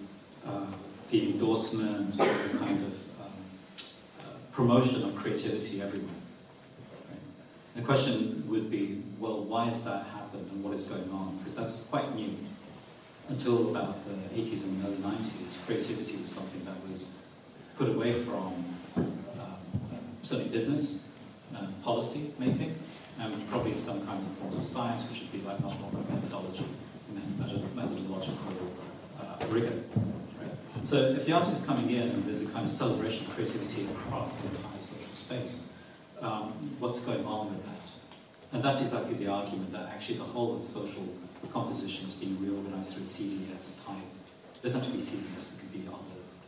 the endorsement, or the kind of promotion of creativity everywhere. Right? The question would be, well, why has that happened and what is going on? Because that's quite new. Until about the 80s and early 90s, creativity was something that was put away from certainly business, policy making, and probably some kinds of forms of science, which would be like much more about methodology, methodological rigor. Right? So if the artist is coming in and there's a kind of celebration of creativity across the entire social space, what's going on with that? And that's exactly the argument that actually the whole of social composition is being reorganized through CDS type. It doesn't have to be CDS, it could be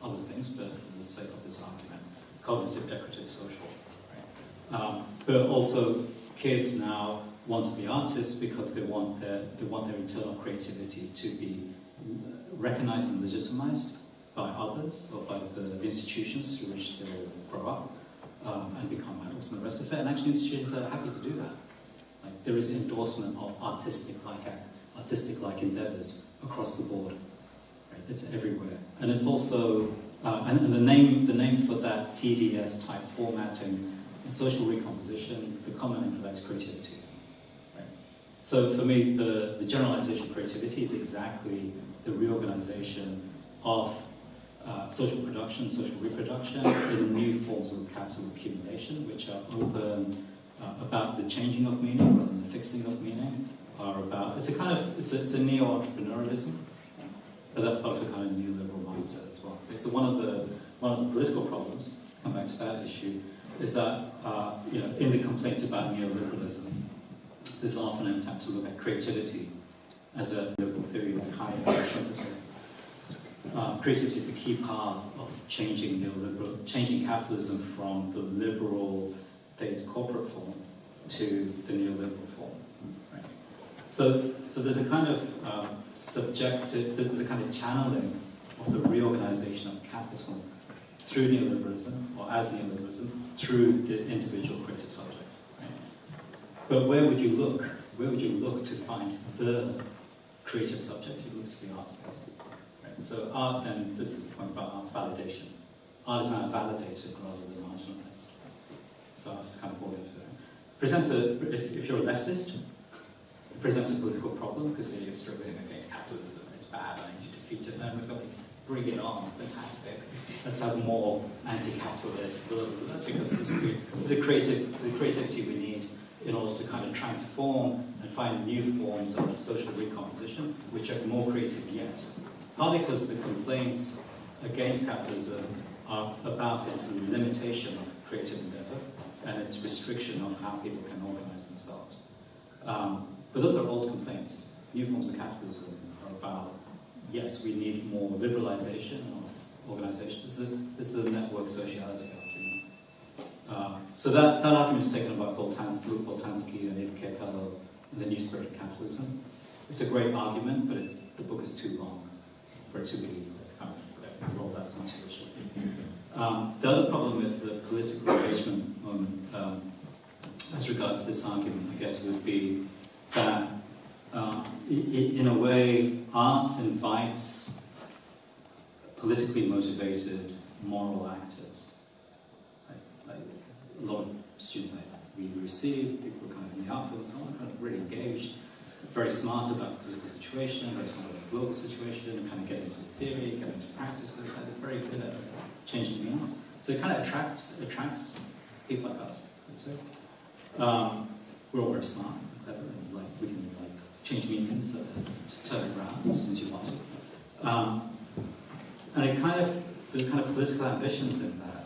other things, but for the sake of this argument, cognitive, decorative, social. Right? But also, kids now want to be artists because they want their internal creativity to be recognized and legitimized by others, or by the institutions through which they will grow up and become adults and the rest of it. And actually, institutions are happy to do that. Like, there is endorsement of artistic-like endeavors across the board. Right? It's everywhere, and it's also and the name for that CDS type formatting and social recomposition. The common name for that is creativity. Right? So for me, the generalization of creativity is exactly the reorganization of social production, social reproduction in new forms of capital accumulation, which are open about the changing of meaning rather than the fixing of meaning. It's a neo-entrepreneurialism, but that's part of the kind of neoliberal mindset as well. So one of the political problems, come back to that issue, is that in the complaints about neoliberalism, there's often an attempt to look at creativity as a liberal theory like Hayek or Schumpeter. creativity is a key part of changing capitalism from the liberal state corporate form to the neoliberal form. Right? So there's a kind of there's a kind of channeling of the reorganization of capital through neoliberalism, or as neoliberalism, through the individual creative subject. Right? But where would you look? Where would you look to find the creative subject? You look to the art space. Right? So art, then, this is the point about art's validation. Art is now validated rather than marginalized. So art is kind of brought into it. Presents if you're a leftist, it presents a political problem because you're struggling against capitalism. It's bad, I need to defeat it. And everyone's got to bring it on, fantastic. Let's have more anti-capitalist, blah, blah, blah, because this is the creativity we need in order to kind of transform and find new forms of social recomposition, which are more creative yet. Partly because the complaints against capitalism are about its limitation of creative endeavor and its restriction of how people can organize themselves. But those are old complaints. New forms of capitalism are about, yes, we need more liberalization of organization. This is the network sociality argument. So that argument is taken by Boltanski and Eve Capello in The New Spirit of Capitalism. It's a great argument, but the book is too long for it to be kind of rolled out as much as it should be. The other problem with the political engagement moment, as regards this argument, I guess, would be that in a way, art invites politically motivated moral actors. Like a lot of students we receive, people kind of in the art field, so on, kind of really engaged, very smart about the political situation, very smart about the global situation, kind of get into theory, get into practices, and they're very good at changing meanings. So it kind of attracts people like us, I'd say. We're all very smart, clever, and we can change meanings, just turn it around as soon as you want to. And the kind of political ambitions in that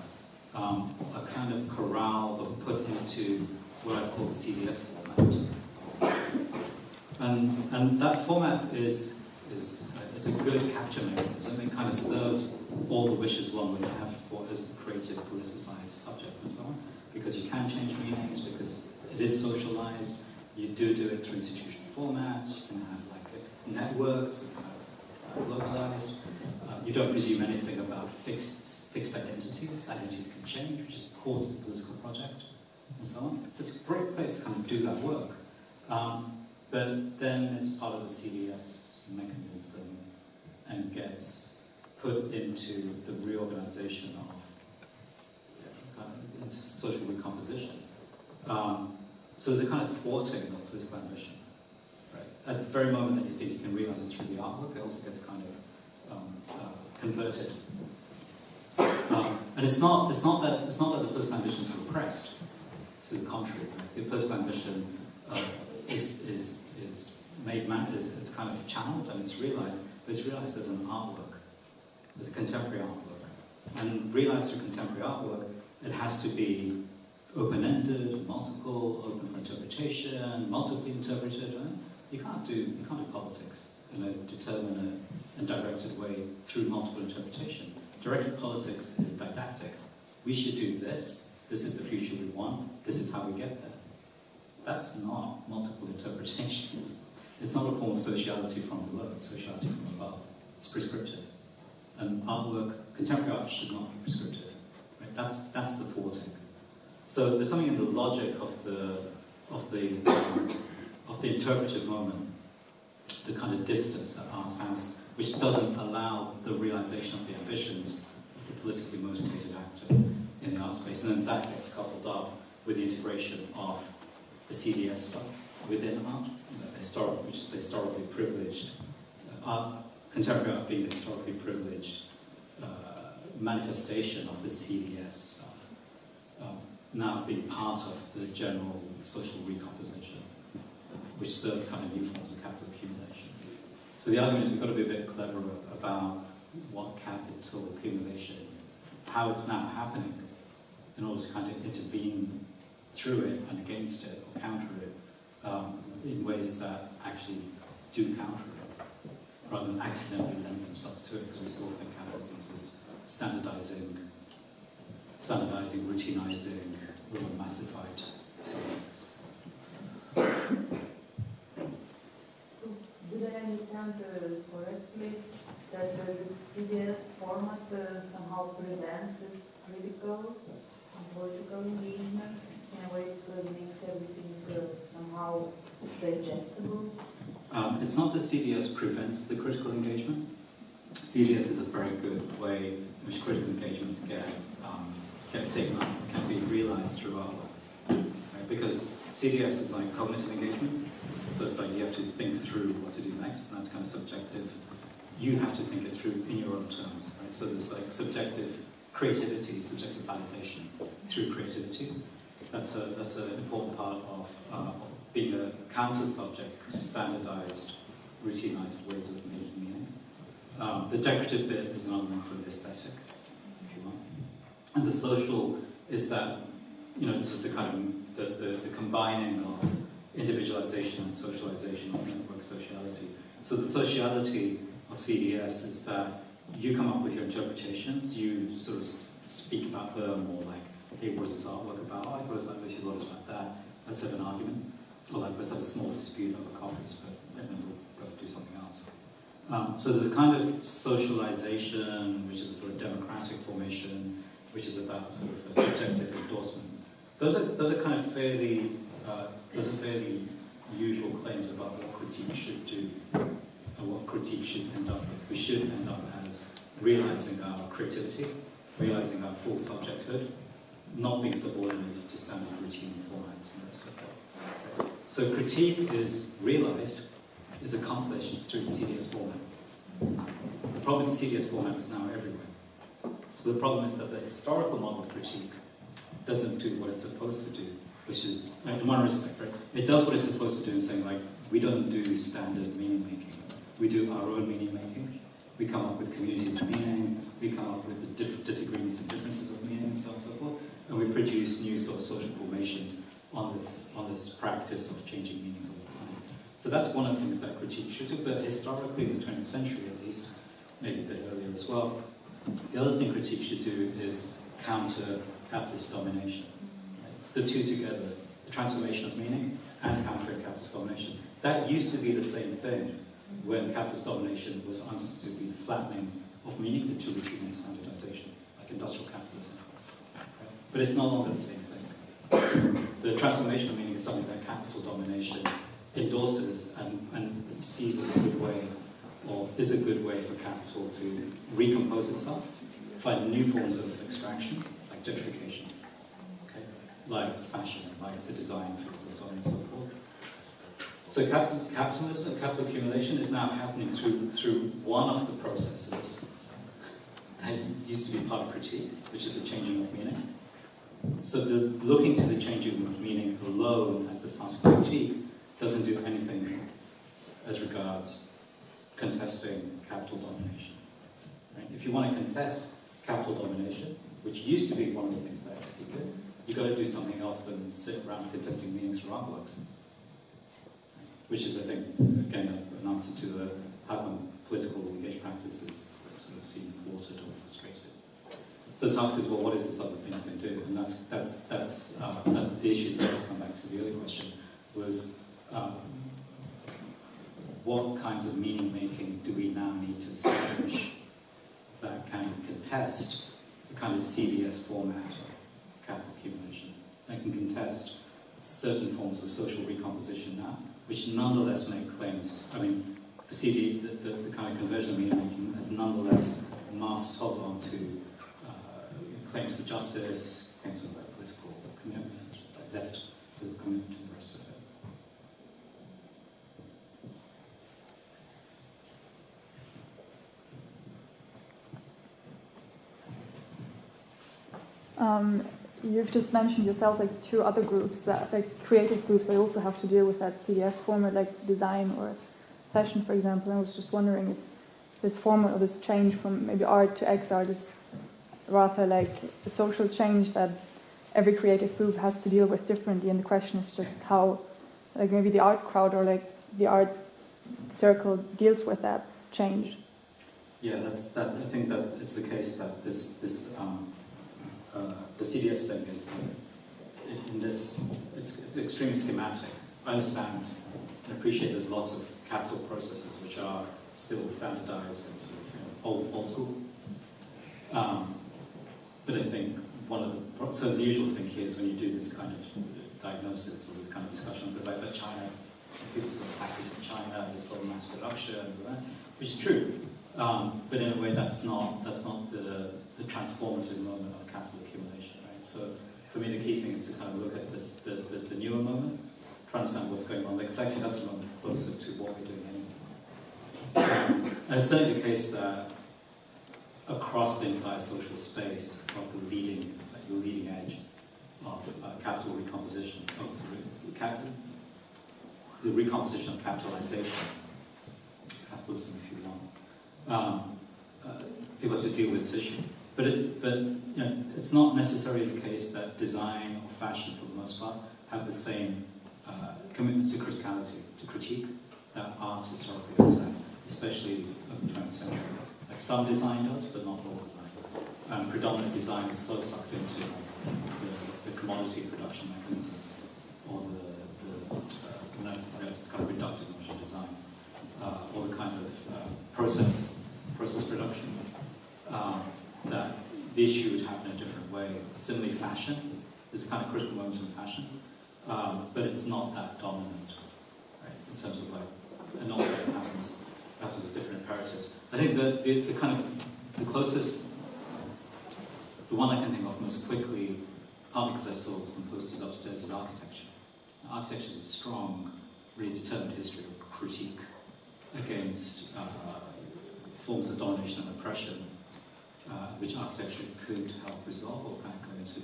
are kind of corralled or put into what I call the CDS format. And that format is a good capture mechanism. It kind of serves all the wishes one would have for as a creative, politicized subject and so on, because you can change meanings, because it is socialized. You do it through institutional formats. You can have it's networked, it's kind of localized. You don't presume anything about fixed identities. Identities can change, which is core to the political project, and so on. So it's a great place to kind of do that work. But then it's part of the CDS mechanism and gets put into the reorganization of into social recomposition. So there's a kind of thwarting of political ambition. Right? At the very moment that you think you can realize it through the artwork, it also gets kind of converted. And it's not that the political ambitions are repressed. To the contrary, right? The political ambition is made it's kind of channeled and it's realized. But it's realized as an artwork, as a contemporary artwork, and realized through contemporary artwork, it has to be open-ended, multiple, open for interpretation, multiply interpreted. Right? You can't do politics in a determinate and directed way through multiple interpretation. Directed politics is didactic. We should do this. This is the future we want. This is how we get there. That's not multiple interpretations. It's not a form of sociality from below. It's sociality from above. It's prescriptive. And artwork, contemporary art, should not be prescriptive. Right? That's the thwarting. So there's something in the logic of the interpretive moment, the kind of distance that art has, which doesn't allow the realization of the ambitions of the politically motivated actor in the art space. And then that gets coupled up with the integration of the CDS stuff within art, which is the historically privileged, contemporary art being the historically privileged manifestation of the CDS stuff, now being part of the general social recomposition, which serves kind of new forms of capital accumulation. So the argument is we've got to be a bit clever about what capital accumulation, how it's now happening, in order to kind of intervene through it and against it or counter it in ways that actually do counter it. rather than accidentally lend themselves to it, because we still think capitalism is standardizing, routinizing, massified subjects. So, did I understand correctly that the CDS format somehow prevents this critical and political engagement in a way that makes everything somehow digestible? It's not that CDS prevents the critical engagement. CDS is a very good way in which critical engagements get taken up, can be realized through artworks. Right? Because CDS is like cognitive engagement, so it's like you have to think through what to do next, and that's kind of subjective. You have to think it through in your own terms. Right? So there's like subjective creativity, subjective validation through creativity. That's an important part of being a counter-subject to standardized, routinized ways of making meaning. The decorative bit is another one for the aesthetic, if you want. And the social is that, this is the kind of the combining of individualization and socialization of network sociality. So the sociality of CDS is that you come up with your interpretations, you sort of speak about them, or like, hey, what is this artwork about? Oh, I thought it was about this, you thought it was about that. Let's have an argument. Or like, let's have a small dispute over coffees, but then we'll go do something else. So there's a kind of socialization, which is a sort of democratic formation, which is about sort of a subjective endorsement. Those are kind of fairly usual claims about what critique should do and what critique should end up with. We should end up as realizing our creativity, realizing our full subjecthood, not being subordinated to standard routine formats and that stuff. So critique is realized, is accomplished through the CDS format. The problem is the CDS format is now everywhere. So the problem is that the historical model of critique doesn't do what it's supposed to do, which is, in one respect, right? It does what it's supposed to do in saying, like, we don't do standard meaning making. We do our own meaning making. We come up with communities of meaning. We come up with the disagreements and differences of meaning and so on and so forth. And we produce new sort of social formations on this practice of changing meanings all the time. So that's one of the things that critique should do. But historically, in the 20th century at least, maybe a bit earlier as well, the other thing critique should do is counter capitalist domination. Right? The two together, the transformation of meaning and countering capitalist domination. That used to be the same thing when capitalist domination was understood to be the flattening of meanings into routine and standardization, like industrial capitalism. Right? But it's no longer the same thing. The transformation of meaning is something that capital domination endorses and sees as a good way, or is a good way for capital to recompose itself, find new forms of extraction, like gentrification, okay? Like fashion, like the design field, and so on and so forth. So capitalism, capital accumulation is now happening through one of the processes that used to be part of critique, which is the changing of meaning. So looking to the changing of meaning alone as the task of critique doesn't do anything as regards contesting capital domination. Right? If you want to contest capital domination, which used to be one of the things that critique did, you've got to do something else than sit around contesting meanings for artworks. Which is, I think, again, an answer to how come political engaged practice is sort of seen thwarted or frustrated. So the task is, well, what is this other thing you can do? And that's the issue that to come back to the earlier question was what kinds of meaning making do we now need to establish that can contest the kind of CDS format of capital accumulation, that can contest certain forms of social recomposition now, which nonetheless make claims. I mean, the kind of conversion of meaning making has nonetheless masked hold on to claims for justice, claims for political commitment, left to the commitment and the rest of it. You've just mentioned yourself like two other groups, that like creative groups that also have to deal with that CDS format, like design or fashion, for example. And I was just wondering if this format or this change from maybe art to X art is rather like a social change that every creative group has to deal with differently, and the question is just how, like maybe the art crowd or like the art circle deals with that change. Yeah, I think that it's the case that the CDS thing is in this. It's extremely schematic. I understand and appreciate there's lots of capital processes which are still standardized and sort of old school. But I think so the usual thing here is when you do this kind of diagnosis or this kind of discussion, because like China, people say factories in China, there's a lot of mass production, which is true. But in a way, that's not the transformative moment of capital accumulation, right? So for me, the key thing is to kind of look at this the newer moment, try to understand what's going on there, because actually that's the moment closer to what we're doing anyway. And it's certainly the case that across the entire social space of the leading edge of capital recomposition, the recomposition of capitalization, capitalism, if you want. People have to deal with this issue, but it's not necessarily the case that design or fashion, for the most part, have the same commitments to criticality, to critique that art historically has had, especially of the 20th century. Like some design does, but not all design. Predominant design is so sucked into the commodity production mechanism, or it's kind of reductive notion of design, or the kind of process production, that the issue would happen in a different way. Similarly, fashion is a kind of critical moment in fashion, but it's not that dominant, right? In terms of and also it happens with different imperatives. I think that the kind of the closest, the one I can think of most quickly, partly because I saw some posters upstairs, is architecture. Now, architecture is a strong, really determined history of critique against forms of domination and oppression, which architecture could help resolve or kind of go into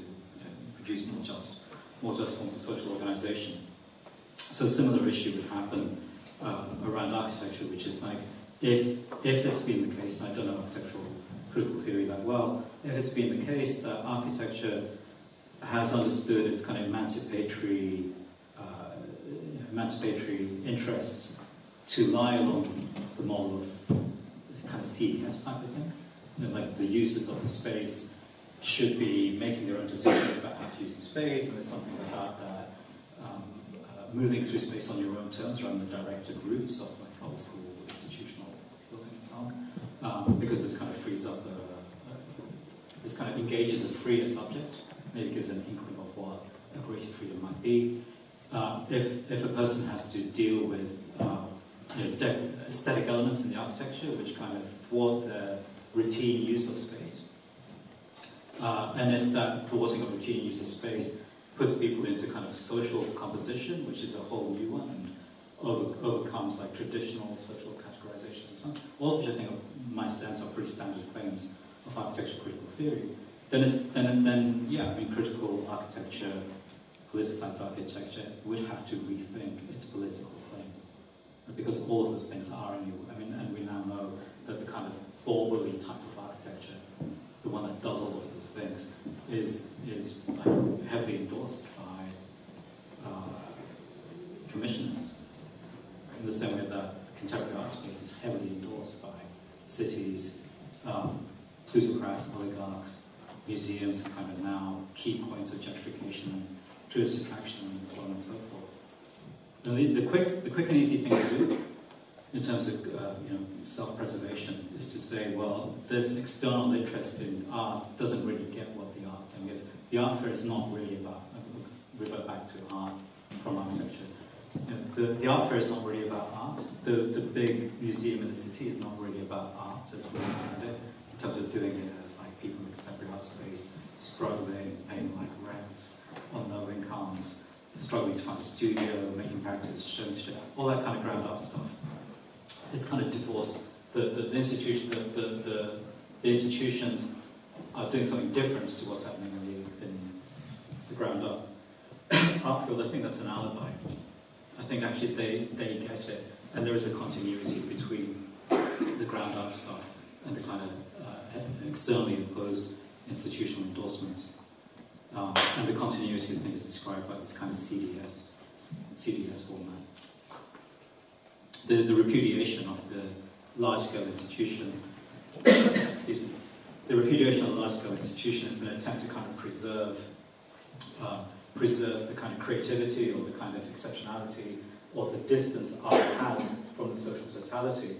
produce more just forms of social organisation. So a similar issue would happen around architecture, which is like, if it's been the case, and I don't know architectural critical theory that well, if it's been the case that architecture has understood its kind of emancipatory interests to lie along the model of this kind of CDS type of thing, like the users of the space should be making their own decisions about how to use the space, and there's something about that moving through space on your own terms rather than the directed routes of like old school institutional building and so on, because this kind of frees up this kind of engages a freer subject, maybe gives an inkling of what a greater freedom might be. If a person has to deal with aesthetic elements in the architecture which kind of thwart the routine use of space, and if that thwarting of routine use of space puts people into kind of social composition, which is a whole new one, and overcomes like traditional social categorizations and so on, all of which I think, my sense, are pretty standard claims of architecture critical theory, then critical architecture, politicized architecture would have to rethink its political claims, because all of those things are new. And we now know that the kind of Orwelly type of architecture, the one that does all of those things, is like heavily endorsed by commissioners, in the same way that contemporary art space is heavily endorsed by cities, plutocrats, oligarchs, museums, kind of now key points of gentrification, tourist attraction, and so on and so forth. And the quick and easy thing to do in terms of self-preservation is to say, well, this external interest in art doesn't really get what the art thing is. The art fair is not really about, revert back to art from architecture. The art fair is not really about art. The big museum in the city is not really about art, as we understand it, in terms of doing it as like people in the contemporary art space struggling, paying like rents on low incomes, struggling to find a studio, making practice, showing to all that kind of ground up stuff. It's kind of divorced. The institutions are doing something different to what's happening in the ground up. Artfield, I think that's an alibi. I think actually they get it, and there is a continuity between the ground up stuff and the kind of externally imposed institutional endorsements. And the continuity of things described by this kind of CDS format. The repudiation of large-scale institution, excuse me, the repudiation of a large-scale institution is an attempt to kind of preserve the kind of creativity or the kind of exceptionality or the distance art has from the social totality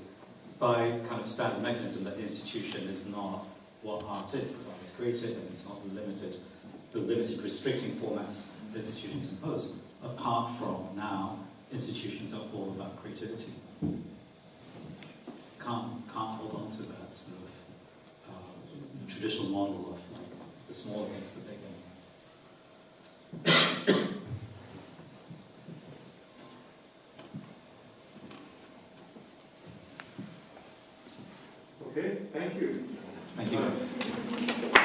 by kind of standard mechanism that the institution is not what art is, because art is creative and it's not the limited restricting formats that institutions impose. Apart from now, institutions are all about creativity. Can't hold on to that sort of traditional model of like the small against the big. Okay, thank you. Thank you.